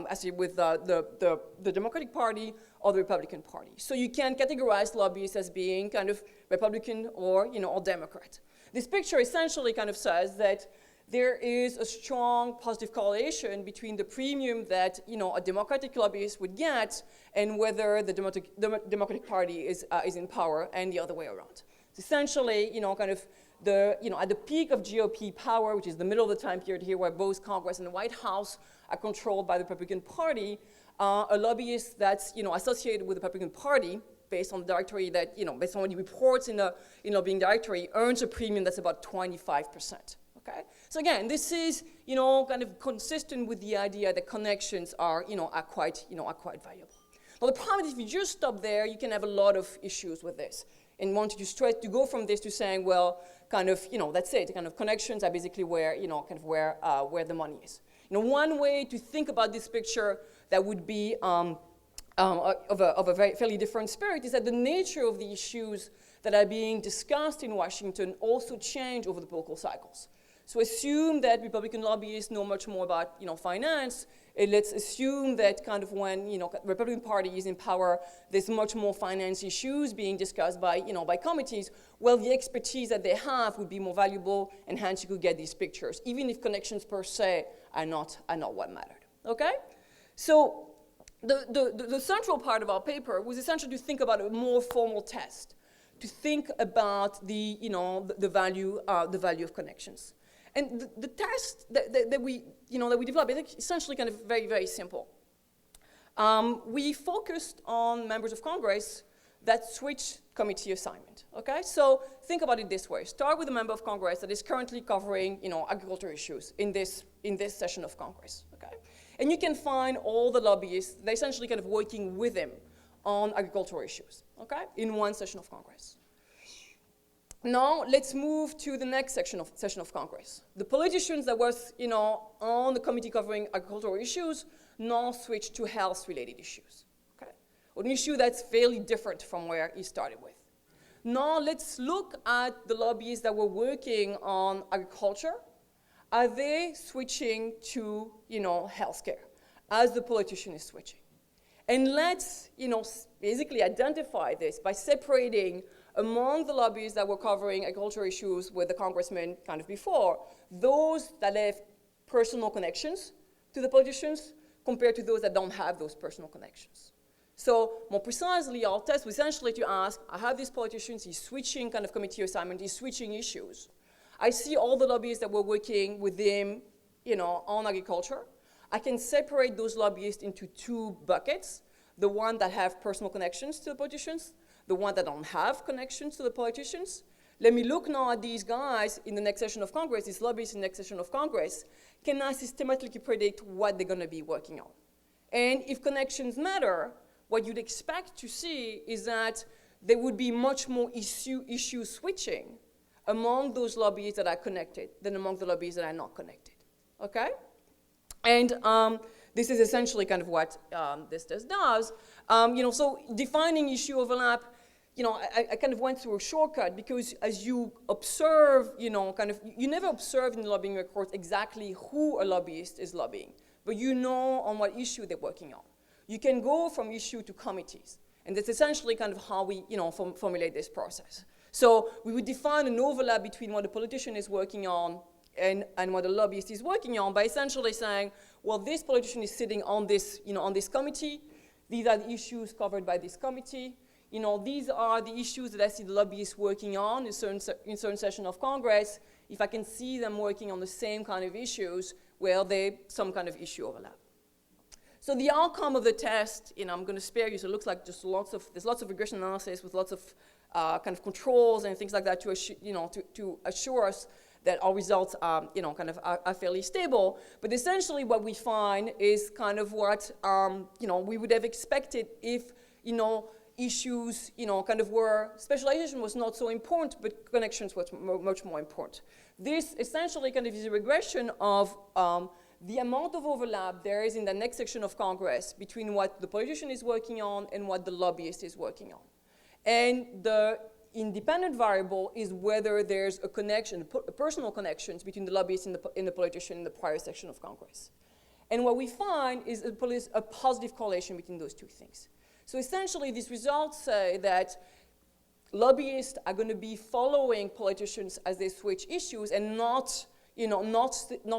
actually with the Democratic Party or the Republican Party. So you can categorize lobbyists as being kind of Republican or, or Democrat. This picture essentially kind of says that there is a strong positive correlation between the premium that, a Democratic lobbyist would get and whether the Democratic Party is in power, and the other way around. So essentially, kind of at the peak of GOP power, which is the middle of the time period here where both Congress and the White House are controlled by the Republican Party, a lobbyist that's associated with the Republican Party, based on the directory that based on what he reports in the lobbying directory, earns a premium that's about 25%. Okay, so again, this is kind of consistent with the idea that connections are quite valuable. Well, the problem is if you just stop there, you can have a lot of issues with this, and want to go from this to saying, well, kind of that's it. Kind of connections are basically where kind of where the money is. One way to think about this picture that would be of a very fairly different spirit, is that the nature of the issues that are being discussed in Washington also change over the political cycles. So assume that Republican lobbyists know much more about, finance, and let's assume that kind of when, Republican Party is in power, there's much more finance issues being discussed by, by committees. Well, the expertise that they have would be more valuable, and hence you could get these pictures, even if connections per se are not what mattered, okay? So the central part of our paper was essentially to think about a more formal test, to think about the value of connections. And the test that we developed is essentially kind of very, very simple. We focused on members of Congress that switch committee assignment, okay? So think about it this way. Start with a member of Congress that is currently covering, agriculture issues in this session of Congress, okay? And you can find all the lobbyists that are essentially kind of working with him on agricultural issues, okay, in one session of Congress. Now, let's move to the next session of Congress. The politicians that was, on the committee covering agricultural issues now switch to health-related issues, okay? An issue that's fairly different from where he started with. Now, let's look at the lobbyists that were working on agriculture. Are they switching to, healthcare as the politician is switching? And let's, basically identify this by separating among the lobbyists that were covering agricultural issues with the congressman kind of before, those that have personal connections to the politicians compared to those that don't have those personal connections. So more precisely, our test was essentially to ask, I have these politicians, he's switching kind of committee assignment, he's switching issues. I see all the lobbyists that were working with him, on agriculture. I can separate those lobbyists into two buckets, the one that have personal connections to the politicians, the one that don't have connections to the politicians. Let me look now at these guys in the next session of Congress, these lobbyists in the next session of Congress. Can I systematically predict what they're gonna be working on? And if connections matter, what you'd expect to see is that there would be much more issue switching among those lobbyists that are connected than among the lobbyists that are not connected, okay? And this is essentially kind of what this test does. So defining issue overlap, I kind of went through a shortcut because as you observe, you never observe in the lobbying record exactly who a lobbyist is lobbying, but you know on what issue they're working on. You can go from issue to committees, and that's essentially kind of how we, formulate this process. So we would define an overlap between what the politician is working on and what the lobbyist is working on by essentially saying, well, this politician is sitting on this, on this committee. These are the issues covered by this committee. These are the issues that I see the lobbyists working on in certain session of Congress. If I can see them working on the same kind of issues, well, they some kind of issue overlap. So the outcome of the test, I'm going to spare you. So it looks like just there's lots of regression analysis with lots of kind of controls and things like that to assure us that our results are, are fairly stable. But essentially what we find is kind of what, we would have expected if, issues, specialization was not so important, but connections was much more important. This essentially kind of is a regression of the amount of overlap there is in the next section of Congress between what the politician is working on and what the lobbyist is working on. And the independent variable is whether there's a connection, personal connections between the lobbyist and the politician in the prior section of Congress. And what we find is a positive correlation between those two things. So essentially, these results say that lobbyists are going to be following politicians as they switch issues and not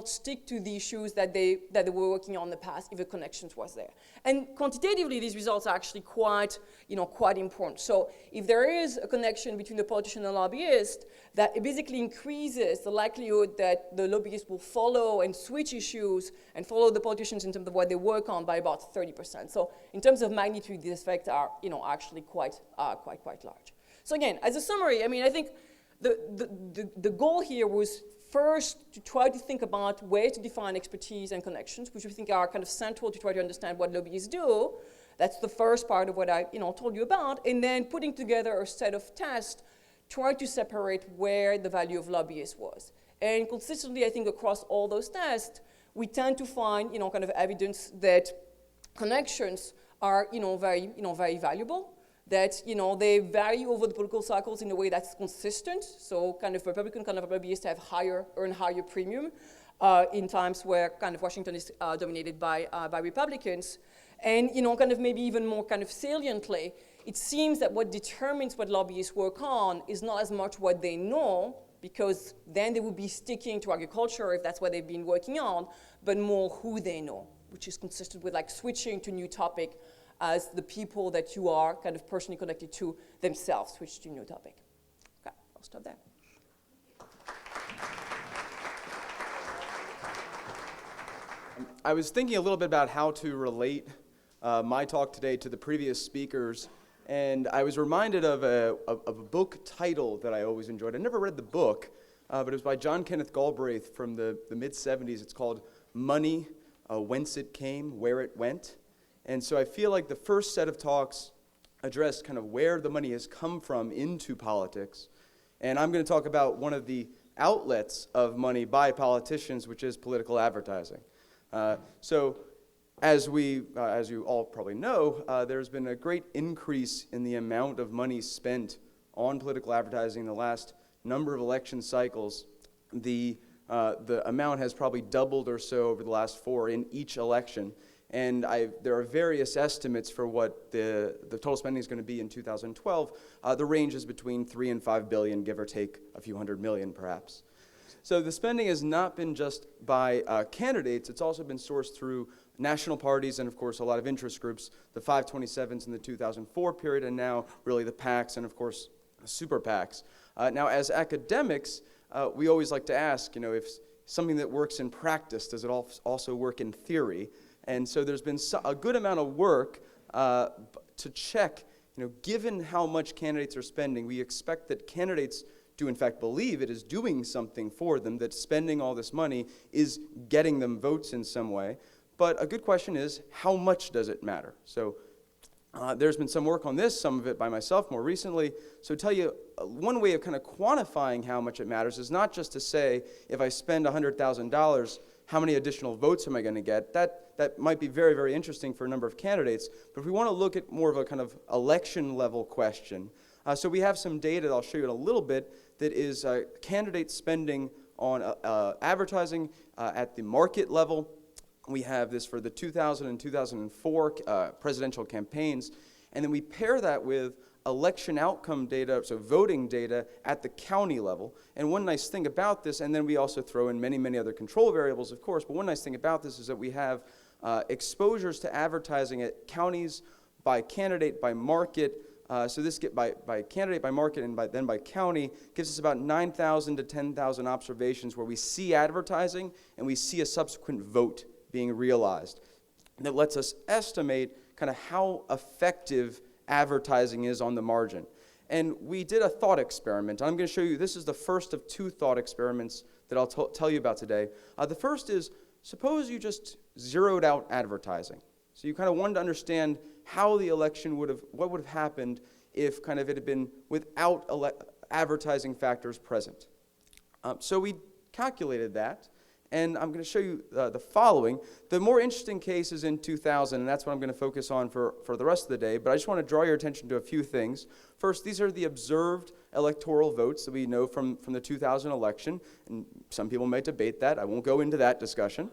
stick to the issues that they were working on in the past if the connections was there. And quantitatively, these results are actually quite important. So if there is a connection between the politician and the lobbyist, that it basically increases the likelihood that the lobbyist will follow and switch issues and follow the politicians in terms of what they work on by about 30%. So in terms of magnitude, these effects are actually quite large. So again, as a summary, I think the goal here was first, to try to think about ways to define expertise and connections, which we think are kind of central to try to understand what lobbyists do. That's the first part of what I told you about. And then putting together a set of tests, try to separate where the value of lobbyists was. And consistently, I think across all those tests, we tend to find kind of evidence that connections are, very valuable, that, they vary over the political cycles in a way that's consistent. So kind of Republican kind of lobbyists earn higher premium in times where kind of Washington is dominated by Republicans. And, kind of maybe even more kind of saliently, it seems that what determines what lobbyists work on is not as much what they know, because then they would be sticking to agriculture if that's what they've been working on, but more who they know, which is consistent with like switching to new topic as the people that you are kind of personally connected to themselves switch to new topic. Okay, I'll stop there. I was thinking a little bit about how to relate my talk today to the previous speakers, and I was reminded of a book title that I always enjoyed. I never read the book, but it was by John Kenneth Galbraith from the mid-'70s. It's called Money, Whence It Came, Where It Went. And so I feel like the first set of talks addressed kind of where the money has come from into politics. And I'm going to talk about one of the outlets of money by politicians, which is political advertising. So as you all probably know, there's been a great increase in the amount of money spent on political advertising in the last number of election cycles. The amount has probably doubled or so over the last 4 in each election. And there are various estimates for what the total spending is going to be in 2012. The range is between $3 and $5 billion, give or take a few hundred million, perhaps. So the spending has not been just by candidates. It's also been sourced through national parties and, of course, a lot of interest groups, the 527s in the 2004 period, and now really the PACs and, of course, super PACs. Now, as academics, we always like to ask, if something that works in practice, does it also work in theory? And so there's been a good amount of work to check, given how much candidates are spending, we expect that candidates do in fact believe it is doing something for them, that spending all this money is getting them votes in some way. But a good question is, how much does it matter? So there's been some work on this, some of it by myself more recently. So to tell you, one way of kind of quantifying how much it matters is not just to say, if I spend $100,000, how many additional votes am I going to get? That might be very, very interesting for a number of candidates. But if we want to look at more of a kind of election level question, so we have some data that I'll show you in a little bit that is candidates spending on advertising at the market level. We have this for the 2000 and 2004 presidential campaigns. And then we pair that with election outcome data, so voting data at the county level. And one nice thing about this, and then we also throw in many, many other control variables, of course, but one nice thing about this is that we have exposures to advertising at counties by candidate, by market. So this get by candidate, by market, and then by county gives us about 9,000 to 10,000 observations where we see advertising and we see a subsequent vote being realized. And that lets us estimate kind of how effective advertising is on the margin. And we did a thought experiment. I'm going to show you, this is the first of 2 thought experiments that I'll tell you about today. The first is, suppose you just zeroed out advertising. So you kind of wanted to understand how the election what would have happened if kind of it had been without advertising factors present. So we calculated that, and I'm going to show you the following. The more interesting case is in 2000, and that's what I'm going to focus on for the rest of the day, but I just want to draw your attention to a few things. First, these are the observed electoral votes that we know from the 2000 election, and some people may debate that. I won't go into that discussion.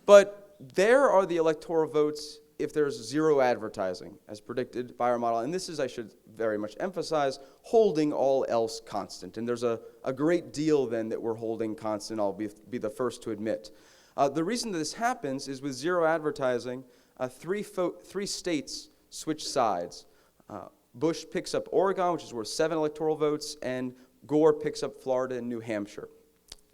But there are the electoral votes if there's zero advertising, as predicted by our model. And this is, I should very much emphasize, holding all else constant. And there's a great deal then that we're holding constant, I'll be the first to admit. The reason that this happens is with zero advertising, 3 states switch sides. Bush picks up Oregon, which is worth 7 electoral votes, and Gore picks up Florida and New Hampshire.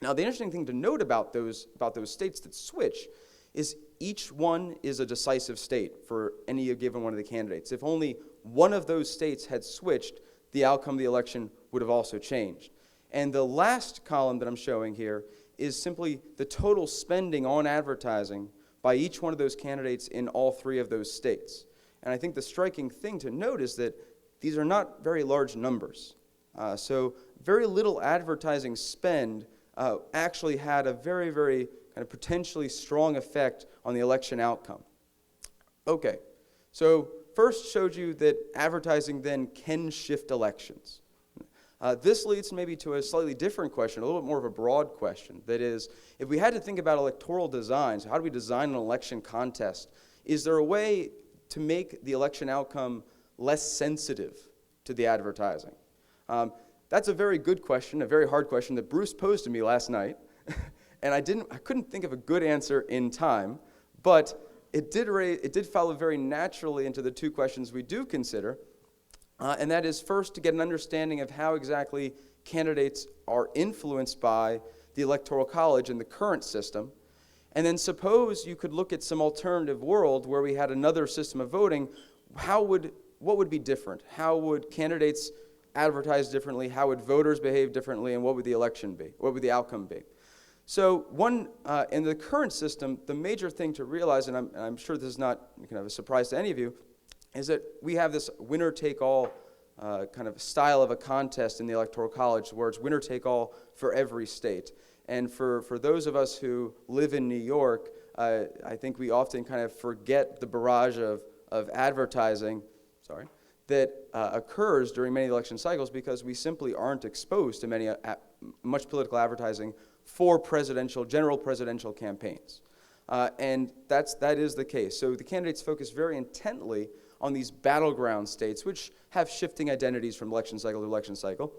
Now, the interesting thing to note about those states that switch is each one is a decisive state for any given one of the candidates. If only one of those states had switched, the outcome of the election would have also changed. And the last column that I'm showing here is simply the total spending on advertising by each one of those candidates in all 3 of those states. And I think the striking thing to note is that these are not very large numbers. So very little advertising spend actually had a very, very kind of potentially strong effect on the election outcome. Okay, so first showed you that advertising then can shift elections. This leads maybe to a slightly different question, a little bit more of a broad question. That is, if we had to think about electoral designs, how do we design an election contest? Is there a way to make the election outcome less sensitive to the advertising? That's a very good question, a very hard question that Bruce posed to me last night. And I couldn't think of a good answer in time, but it did follow very naturally into the two questions we do consider. And that is first to get an understanding of how exactly candidates are influenced by the Electoral College in the current system. And then suppose you could look at some alternative world where we had another system of voting, what would be different? How would candidates advertise differently? How would voters behave differently? And what would the election be? What would the outcome be? So in the current system, the major thing to realize, and I'm sure this is not kind of a surprise to any of you, is that we have this winner-take-all kind of style of a contest in the Electoral College where it's winner-take-all for every state. And for those of us who live in New York, I think we often kind of forget the barrage of advertising that occurs during many election cycles because we simply aren't exposed to much political advertising for general presidential campaigns. And that is the case. So the candidates focus very intently on these battleground states, which have shifting identities from election cycle to election cycle.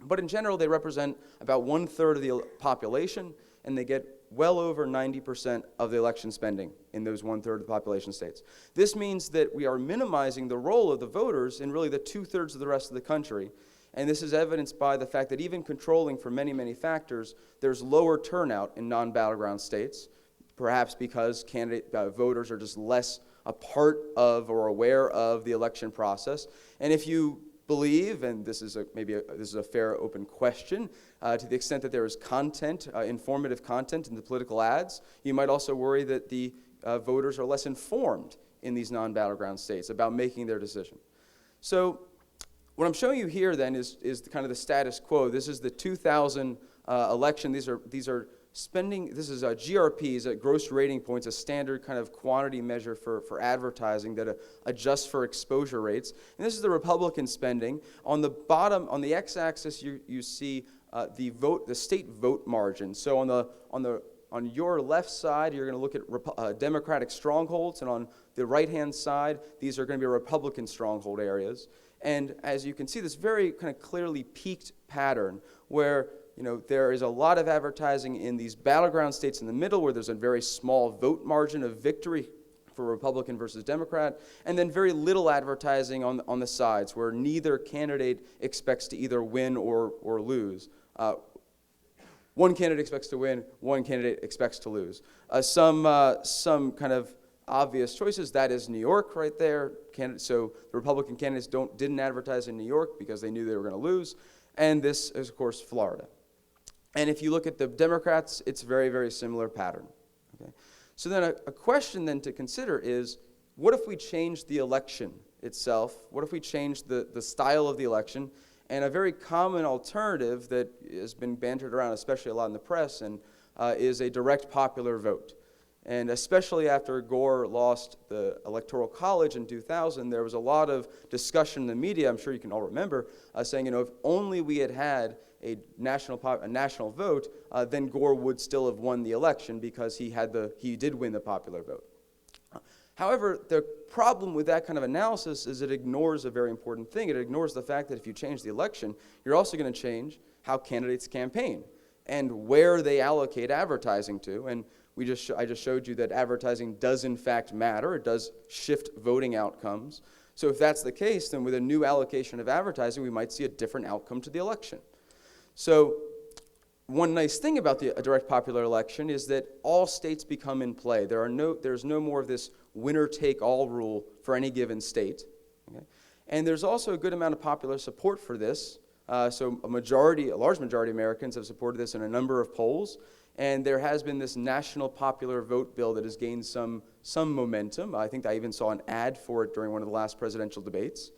But in general, they represent about 1/3 of the population, and they get well over 90% of the election spending in those 1/3 of the population states. This means that we are minimizing the role of the voters in really the 2/3 of the rest of the country. And this is evidenced by the fact that even controlling for many, many factors, there's lower turnout in non-battleground states, perhaps because voters are just less a part of or aware of the election process. And if you believe, and this is a fair open question, to the extent that there is content, informative content in the political ads, you might also worry that the voters are less informed in these non-battleground states about making their decision. So what I'm showing you here then is kind of the status quo. This is the 2000 election. These are spending. This is GRPs, gross rating points, a standard kind of quantity measure for advertising that adjusts for exposure rates. And this is the Republican spending. On the bottom, on the x-axis, you see the state vote margin. So on your left side, you're going to look at Democratic strongholds, and on the right-hand side, these are going to be Republican stronghold areas. And as you can see, this very kind of clearly peaked pattern where there is a lot of advertising in these battleground states in the middle where there's a very small vote margin of victory for Republican versus Democrat, and then very little advertising on the sides where neither candidate expects to either win or lose. One candidate expects to win, one candidate expects to lose. Some kind of obvious choices, that is New York right there. So the Republican candidates didn't advertise in New York because they knew they were going to lose. And this is, of course, Florida. And if you look at the Democrats, it's a very, very similar pattern. Okay? So then a question then to consider is, what if we change the election itself? What if we change the style of the election? And a very common alternative that has been bantered around, especially a lot in the press, and is a direct popular vote. And especially after Gore lost the Electoral College in 2000, there was a lot of discussion in the media, I'm sure you can all remember, saying, if only we had a national vote, then Gore would still have won the election because he did win the popular vote. However, the problem with that kind of analysis is it ignores a very important thing. It ignores the fact that if you change the election, you're also going to change how candidates campaign and where they allocate advertising to. And I just showed you that advertising does in fact matter. It does shift voting outcomes. So if that's the case, then with a new allocation of advertising, we might see a different outcome to the election. So one nice thing about a direct popular election is that all states become in play. There's no more of this winner-take-all rule for any given state. Okay? And there's also a good amount of popular support for this. So a large majority of Americans have supported this in a number of polls. And there has been this national popular vote bill that has gained some momentum. I think I even saw an ad for it during one of the last presidential debates.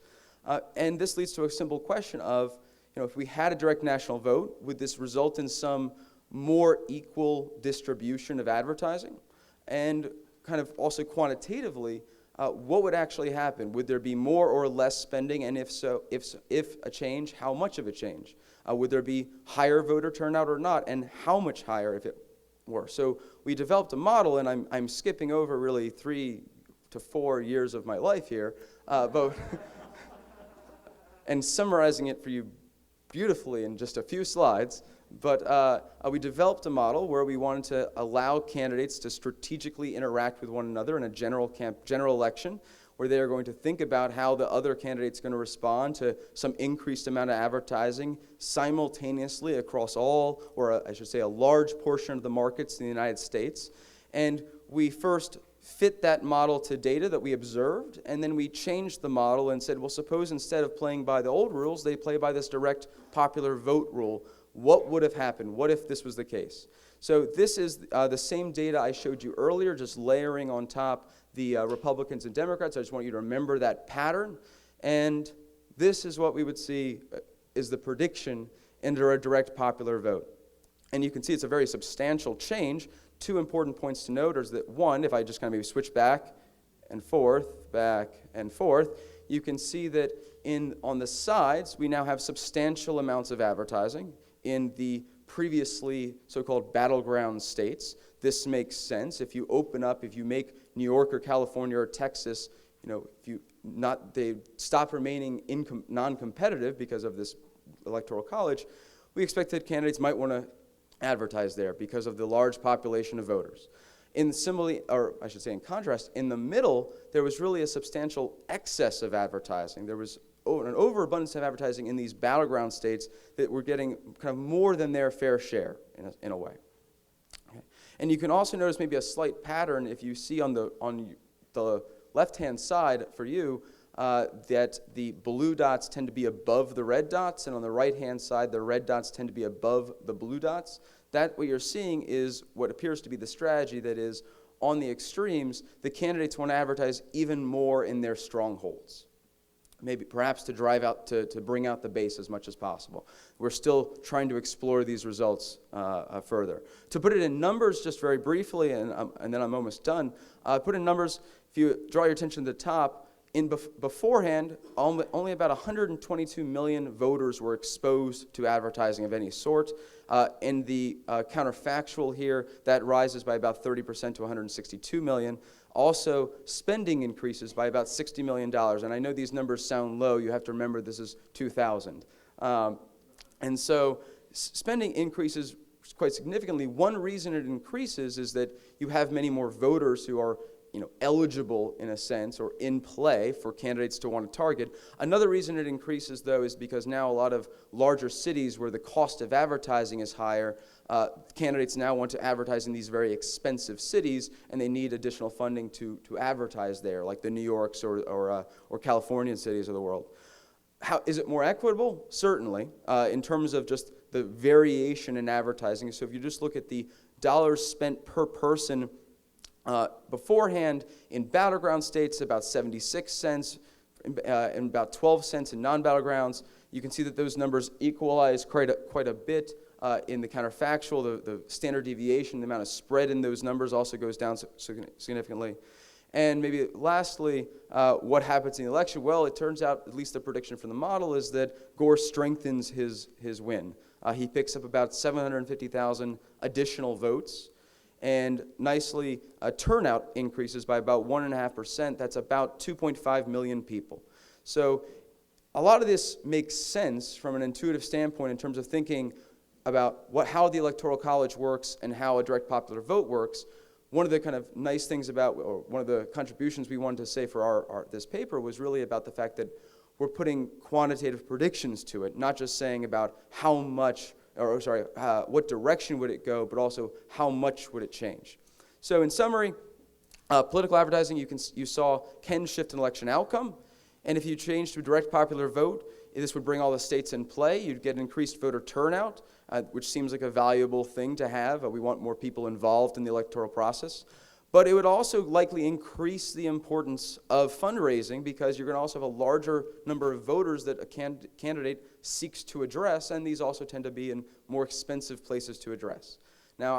And this leads to a simple question of, if we had a direct national vote, would this result in some more equal distribution of advertising? And kind of also quantitatively, what would actually happen? Would there be more or less spending, and if so, if a change, how much of a change? Would there be higher voter turnout or not, and how much higher if it were? So we developed a model, and I'm skipping over really 3 to 4 years of my life here, but and summarizing it for you beautifully in just a few slides. But we developed a model where we wanted to allow candidates to strategically interact with one another in a general election, where they are going to think about how the other candidate's going to respond to some increased amount of advertising simultaneously across all, or I should say a large portion of the markets in the United States. And we first fit that model to data that we observed, and then we changed the model and said, well, suppose instead of playing by the old rules, they play by this direct popular vote rule. What would have happened? What if this was the case? So this is the same data I showed you earlier, just layering on top the Republicans and Democrats. I just want you to remember that pattern. And this is what we would see is the prediction under a direct popular vote. And you can see it's a very substantial change. 2 important points to note is that, one, if I just kind of maybe switch back and forth, you can see that on the sides, we now have substantial amounts of advertising. In the previously so-called battleground states, this makes sense. If you open up, if you make New York or California or Texas, they stop remaining non-competitive because of this electoral college, we expect that candidates might want to advertise there because of the large population of voters. In contrast, in the middle, there was really a substantial excess of advertising. There was an overabundance of advertising in these battleground states that were getting kind of more than their fair share in a way. Okay. And you can also notice maybe a slight pattern if you see on the left-hand side for you that the blue dots tend to be above the red dots, and on the right-hand side, the red dots tend to be above the blue dots. That what you're seeing is what appears to be the strategy, that is, on the extremes, the candidates want to advertise even more in their strongholds. Maybe perhaps to to bring out the base as much as possible. We're still trying to explore these results further. To put it in numbers just very briefly, and then I'm almost done, put in numbers, if you draw your attention to the top, beforehand, only about 122 million voters were exposed to advertising of any sort. In the counterfactual here, that rises by about 30% to 162 million. Also, spending increases by about $60 million. And I know these numbers sound low. You have to remember this is 2000. And so spending increases quite significantly. One reason it increases is that you have many more voters who are eligible in a sense or in play for candidates to want to target. Another reason it increases, though, is because now a lot of larger cities where the cost of advertising is higher, candidates now want to advertise in these very expensive cities, and they need additional funding to advertise there, like the New Yorks or Californian cities of the world. How is it more equitable? Certainly, in terms of just the variation in advertising. So if you just look at the dollars spent per person beforehand, in battleground states, about 76 cents, and about 12 cents in non-battlegrounds. You can see that those numbers equalize quite a bit in the counterfactual. The standard deviation, the amount of spread in those numbers also goes down significantly. And maybe lastly, what happens in the election? Well, it turns out, at least the prediction from the model, is that Gore strengthens his win. He picks up about 750,000 additional votes. And nicely, turnout increases by about 1.5%. That's about 2.5 million people. So a lot of this makes sense from an intuitive standpoint in terms of thinking about how the Electoral College works and how a direct popular vote works. One of the kind of nice things about, or one of the contributions we wanted to say for this paper was really about the fact that we're putting quantitative predictions to it, not just saying about how much what direction would it go, but also how much would it change. So in summary, political advertising you saw can shift an election outcome, and if you change to a direct popular vote, this would bring all the states in play. You'd get increased voter turnout, which seems like a valuable thing to have. We want more people involved in the electoral process. But it would also likely increase the importance of fundraising because you're going to also have a larger number of voters that a candidate seeks to address, and these also tend to be in more expensive places to address. Now,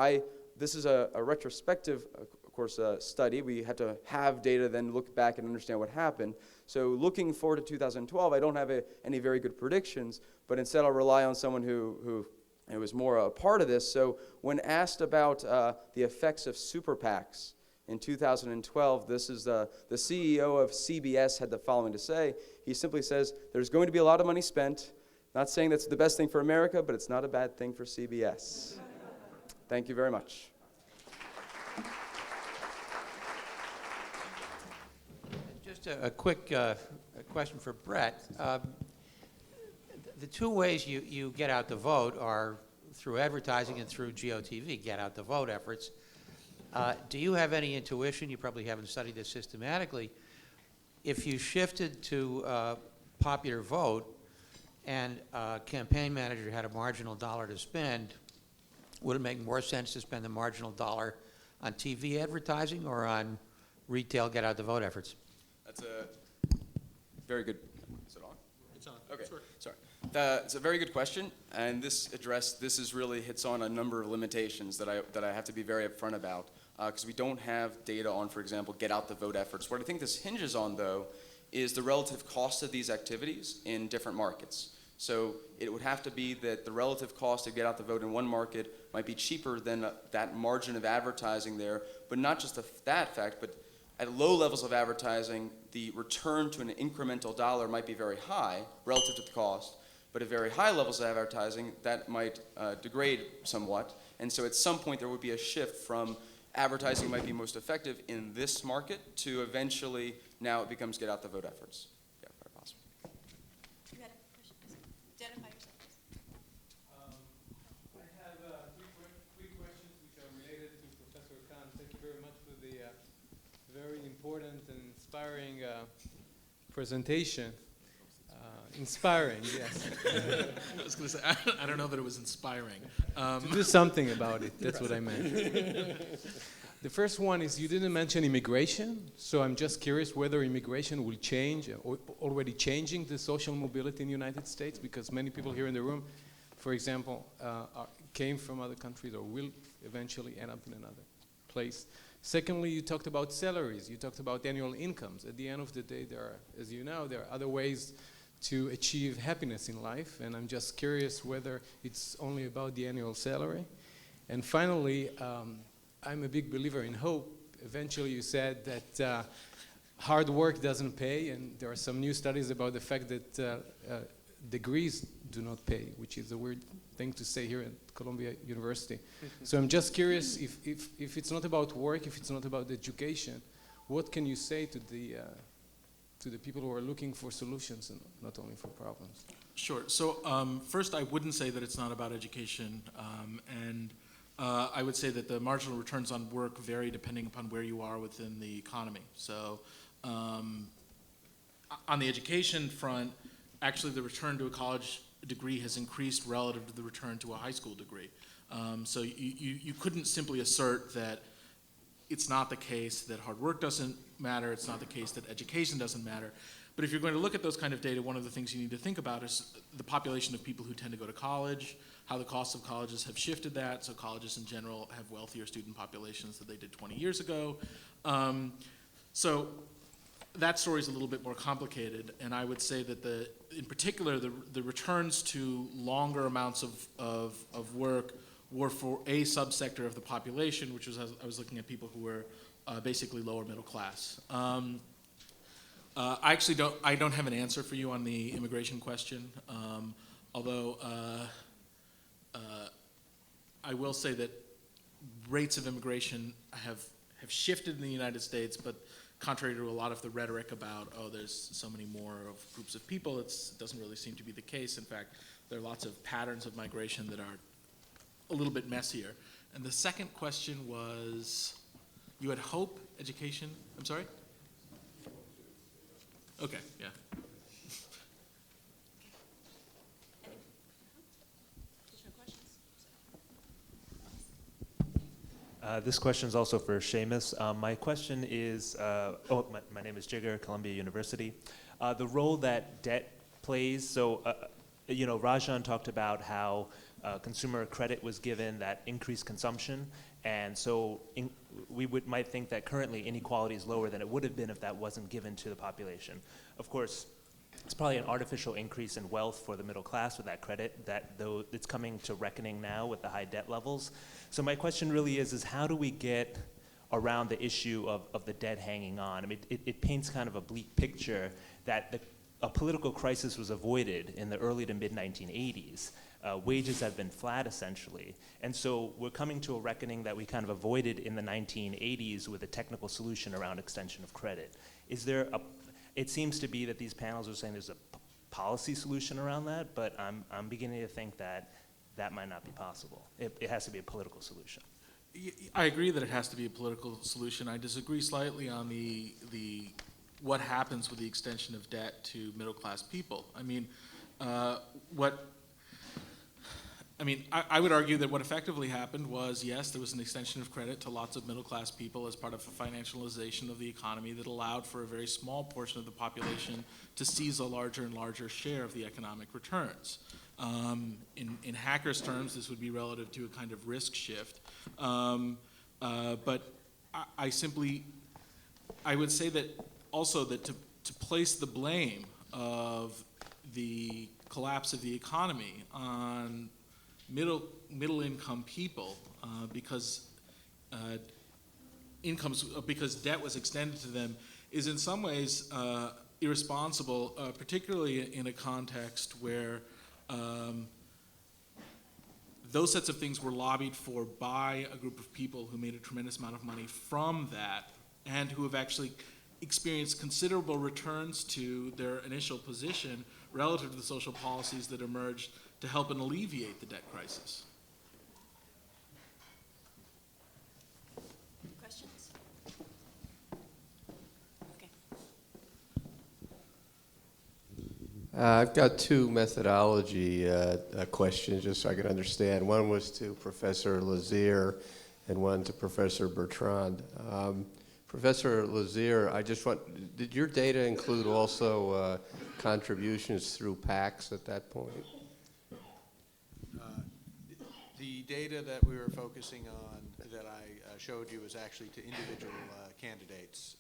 this is a retrospective course, study. We have to have data, then look back and understand what happened. So looking forward to 2012, I don't have any very good predictions, but instead I'll rely on someone who was more a part of this. So when asked about the effects of super PACs in 2012, this is the CEO of CBS had the following to say. He simply says, there's going to be a lot of money spent. Not saying that's the best thing for America, but it's not a bad thing for CBS. Thank you very much. Just a quick question for Brett. The two ways you get out the vote are through advertising and through GOTV, get out the vote efforts. Do you have any intuition, you probably haven't studied this systematically, if you shifted to popular vote and a campaign manager had a marginal dollar to spend, would it make more sense to spend the marginal dollar on TV advertising or on retail get out the vote efforts? That's a very good. Is it on? It's on. Okay. Sorry. It's a very good question, and this really hits on a number of limitations that I have to be very upfront about, because we don't have data on, for example, get out the vote efforts. What I think this hinges on, though, is the relative cost of these activities in different markets. So it would have to be that the relative cost to get out the vote in one market might be cheaper than that margin of advertising there, but not just that fact, but at low levels of advertising, the return to an incremental dollar might be very high relative to the cost, but at very high levels of advertising, that might degrade somewhat. And so at some point, there would be a shift from advertising might be most effective in this market to eventually now it becomes get out the vote efforts. Yeah, very possible. You had a question? Identify yourself, please. I have three questions which are related to Professor Khan. Thank you very much for the very important and inspiring presentation. Inspiring, yes. I was going to say, I don't know that it was inspiring. To do something about it, that's what I meant. The first one is you didn't mention immigration, so I'm just curious whether immigration will change, or already changing the social mobility in the United States, because many people here in the room, for example, came from other countries or will eventually end up in another place. Secondly, you talked about salaries, you talked about annual incomes. At the end of the day, there are, as you know, there are other ways to achieve happiness in life, and I'm just curious whether it's only about the annual salary. And finally, I'm a big believer in hope. Eventually you said that hard work doesn't pay, and there are some new studies about the fact that degrees do not pay, which is a weird thing to say here at Columbia University. So I'm just curious, if it's not about work, if it's not about education, what can you say to the people who are looking for solutions and not only for problems? Sure. So first, I wouldn't say that it's not about education, and I would say that the marginal returns on work vary depending upon where you are within the economy. So on the education front, actually the return to a college degree has increased relative to the return to a high school degree. So you couldn't simply assert that it's not the case that hard work doesn't matter, it's not the case that education doesn't matter. But if you're going to look at those kind of data, one of the things you need to think about is the population of people who tend to go to college, how the costs of colleges have shifted that. So colleges in general have wealthier student populations than they did 20 years ago. So that story is a little bit more complicated, and I would say that in particular, the returns to longer amounts of work were for a subsector of the population, which was, I was looking at people who were basically lower middle class. I don't have an answer for you on the immigration question, although I will say that rates of immigration have shifted in the United States, but contrary to a lot of the rhetoric about, oh, there's so many more of groups of people, it doesn't really seem to be the case. In fact, there are lots of patterns of migration that are a little bit messier. And the second question was, you had hope, education, I'm sorry? Okay, yeah. This question is also for Shamus. My question is, my name is Jigger, Columbia University. The role that debt plays, so, Rajan talked about how consumer credit was given that increased consumption, And so might think that currently inequality is lower than it would have been if that wasn't given to the population. Of course, it's probably an artificial increase in wealth for the middle class with that credit, that though it's coming to reckoning now with the high debt levels. So my question really is how do we get around the issue of the debt hanging on? I mean, it paints kind of a bleak picture that a political crisis was avoided in the early to mid-1980s. Wages have been flat, essentially. And so we're coming to a reckoning that we kind of avoided in the 1980s with a technical solution around extension of credit. It seems to be that these panels are saying there's a policy solution around that, but I'm beginning to think that that might not be possible. It has to be a political solution. I agree that it has to be a political solution. I disagree slightly on the what happens with the extension of debt to middle class people. I mean, I would argue that what effectively happened was, yes, there was an extension of credit to lots of middle class people as part of a financialization of the economy that allowed for a very small portion of the population to seize a larger and larger share of the economic returns. In hackers' terms, this would be relative to a kind of risk shift. But I would say that also that to place the blame of the collapse of the economy on middle income people because debt was extended to them is in some ways irresponsible, particularly in a context where those sets of things were lobbied for by a group of people who made a tremendous amount of money from that and who have actually experienced considerable returns to their initial position relative to the social policies that emerged to help and alleviate the debt crisis. Questions? Okay. I've got two methodology questions, just so I can understand. One was to Professor Lazer and one to Professor Bertrand. Professor Lazer, did your data include also contributions through PACs at that point? The data that we were focusing on that I showed you was actually to individual candidates,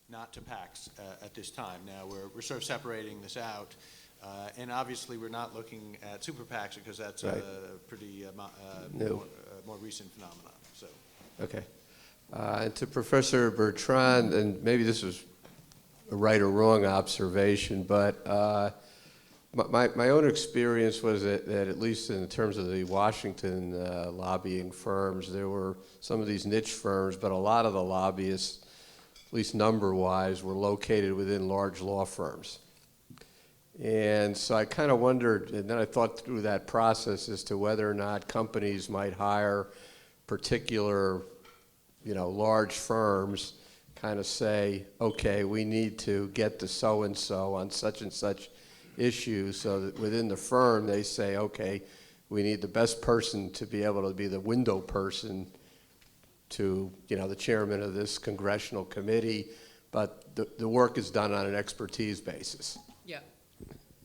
not to PACs at this time. Now we're sort of separating this out, and obviously we're not looking at super PACs because that's right. a pretty more recent phenomenon. So. Okay. And to Professor Bertrand, and maybe this was a right or wrong observation, but my own experience was that at least in terms of the Washington lobbying firms, there were some of these niche firms, but a lot of the lobbyists, at least number-wise, were located within large law firms. And so I kind of wondered, and then I thought through that process as to whether or not companies might hire particular large firms, kind of say, okay, we need to get to so-and-so on such and such issue, so that within the firm they say, okay, we need the best person to be able to be the window person to, the chairman of this congressional committee, but the work is done on an expertise basis. Yeah.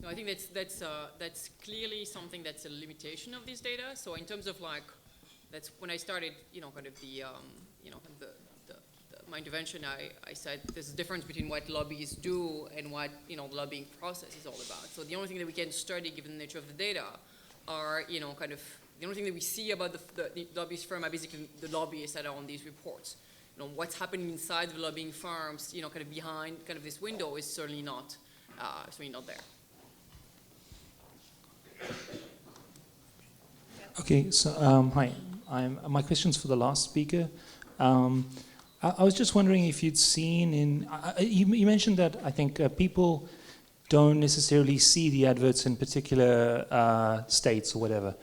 No, I think that's clearly something that's a limitation of this data. So in terms of that's when I started, kind of my intervention, I said there's a difference between what lobbyists do and what, the lobbying process is all about. So the only thing that we can study, given the nature of the data, are, kind of, the only thing that we see about the lobbyist firm are basically the lobbyists that are on these reports. What's happening inside the lobbying firms, kind of behind kind of this window is certainly not there. Okay, so hi. My question's for the last speaker. I was just wondering if you'd seen you mentioned that I think people don't necessarily see the adverts in particular states or whatever,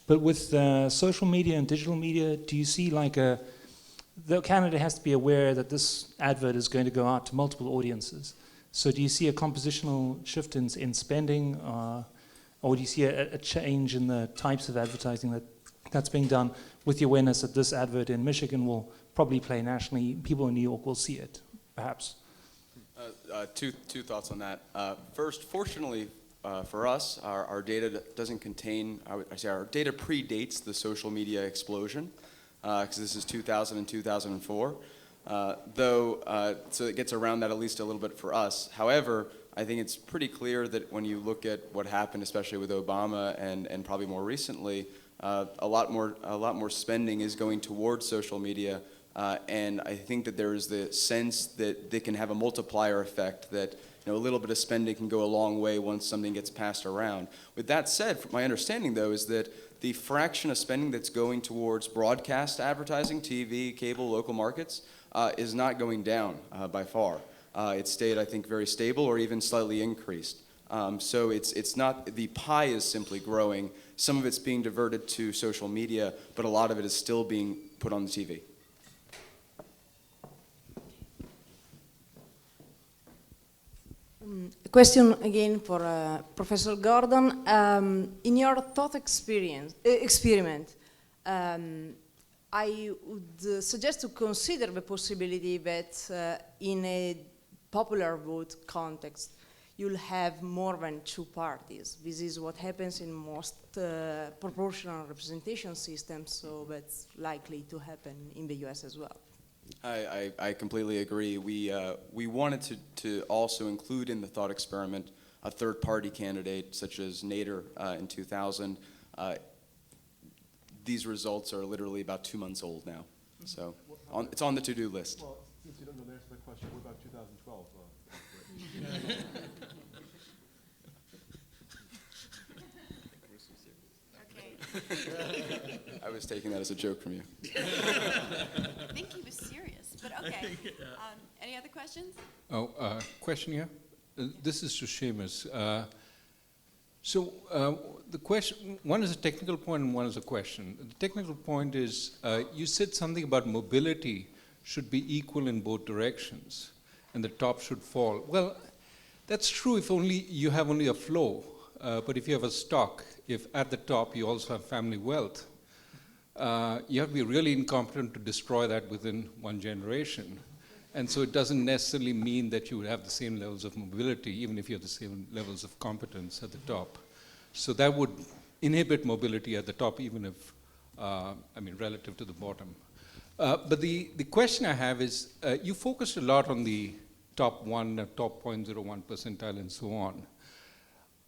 but with social media and digital media, do you see the candidate has to be aware that this advert is going to go out to multiple audiences. So do you see a compositional shift in spending, or do you see a change in the types of advertising that's being done with the awareness that this advert in Michigan will probably play nationally? People in New York will see it, perhaps. Two thoughts on that. First, fortunately for us, our data doesn't contain, I say our data predates the social media explosion. because this is 2000 and 2004. So it gets around that at least a little bit for us. However, I think it's pretty clear that when you look at what happened, especially with Obama and probably more recently, a lot more spending is going towards social media, and I think that there is the sense that they can have a multiplier effect, that a little bit of spending can go a long way once something gets passed around. With that said, my understanding though is that the fraction of spending that's going towards broadcast advertising, TV, cable, local markets, is not going down by far. It stayed, I think, very stable or even slightly increased. So it's not, the pie is simply growing. Some of it's being diverted to social media, but a lot of it is still being put on the TV. A question again for Professor Gordon. In your thought experiment, I would suggest to consider the possibility that in a popular vote context, you'll have more than two parties. This is what happens in most proportional representation systems, so that's likely to happen in the US as well. I completely agree. We wanted to also include in the thought experiment a third-party candidate such as Nader in 2000. These results are literally about 2 months old now, so it's on the to-do list. Well, since you don't know the answer to the question, what about 2012? Okay. I was taking that as a joke from you. I think he was serious, but okay. Any other questions? Question here. This is to Shamus. The question, one is a technical point and one is a question. The technical point is, you said something about mobility should be equal in both directions, and the top should fall. Well, that's true if only you have only a flow, but if you have a stock, if at the top you also have family wealth, you have to be really incompetent to destroy that within one generation. And so it doesn't necessarily mean that you would have the same levels of mobility, even if you have the same levels of competence at the top. So that would inhibit mobility at the top, even if, relative to the bottom. But the question I have is, you focused a lot on the top 0.01 percentile and so on.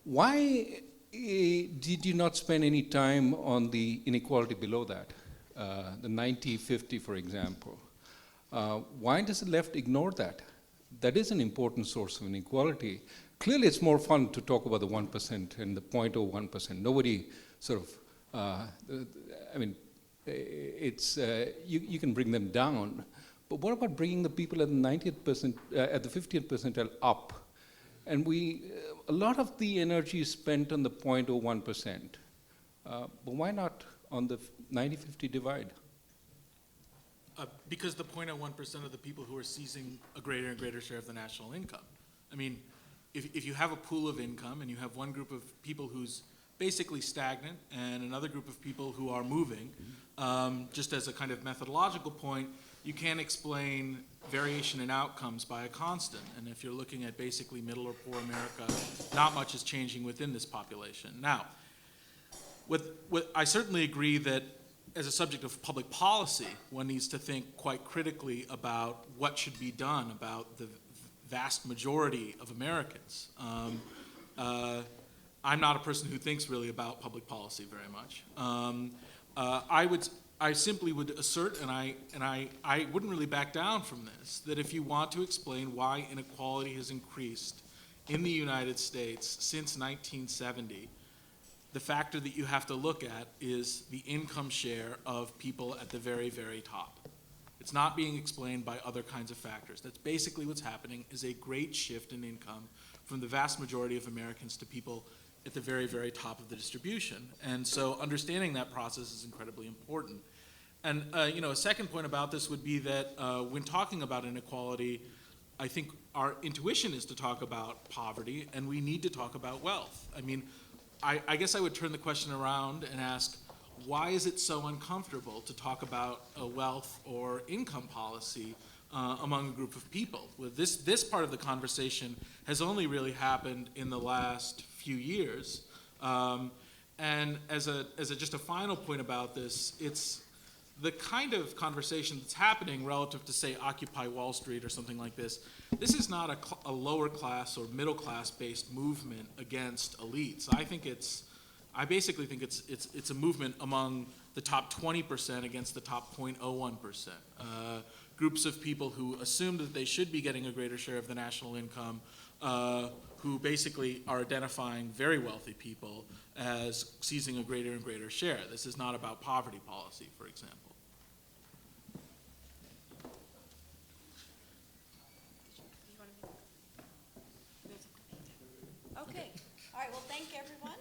Why did you not spend any time on the inequality below that, the 90-50, for example? Why does the left ignore that? That is an important source of inequality. Clearly, it's more fun to talk about the 1% and the 0.01%. Nobody sort of, you can bring them down. But what about bringing the people at the 90th at the 50th percentile up? And a lot of the energy is spent on the 0.01%. But why not on the 90-50 divide? Because the 0.01% of the people who are seizing a greater and greater share of the national income. I mean, if you have a pool of income and you have one group of people who's basically stagnant and another group of people who are moving, just as a kind of methodological point, you can't explain variation in outcomes by a constant. And if you're looking at basically middle or poor America, not much is changing within this population. Now, I certainly agree that as a subject of public policy, one needs to think quite critically about what should be done about the vast majority of Americans. I'm not a person who thinks really about public policy very much. I simply would assert, and I wouldn't really back down from this, that if you want to explain why inequality has increased in the United States since 1970, the factor that you have to look at is the income share of people at the very, very top. It's not being explained by other kinds of factors. That's basically what's happening, is a great shift in income from the vast majority of Americans to people at the very, very top of the distribution. And so understanding that process is incredibly important. And a second point about this would be that when talking about inequality, I think our intuition is to talk about poverty, and we need to talk about wealth. I mean, I guess I would turn the question around and ask, why is it so uncomfortable to talk about a wealth or income policy among a group of people? Well, this part of the conversation has only really happened in the last few years. And as just a final point about this, the kind of conversation that's happening relative to, say, Occupy Wall Street or something like this is not a lower class or middle class based movement against elites. I basically think it's a movement among the top 20% against the top 0.01%. Groups of people who assume that they should be getting a greater share of the national income, who basically are identifying very wealthy people as seizing a greater and greater share. This is not about poverty policy, for example. Okay. All right. Well, thank everyone.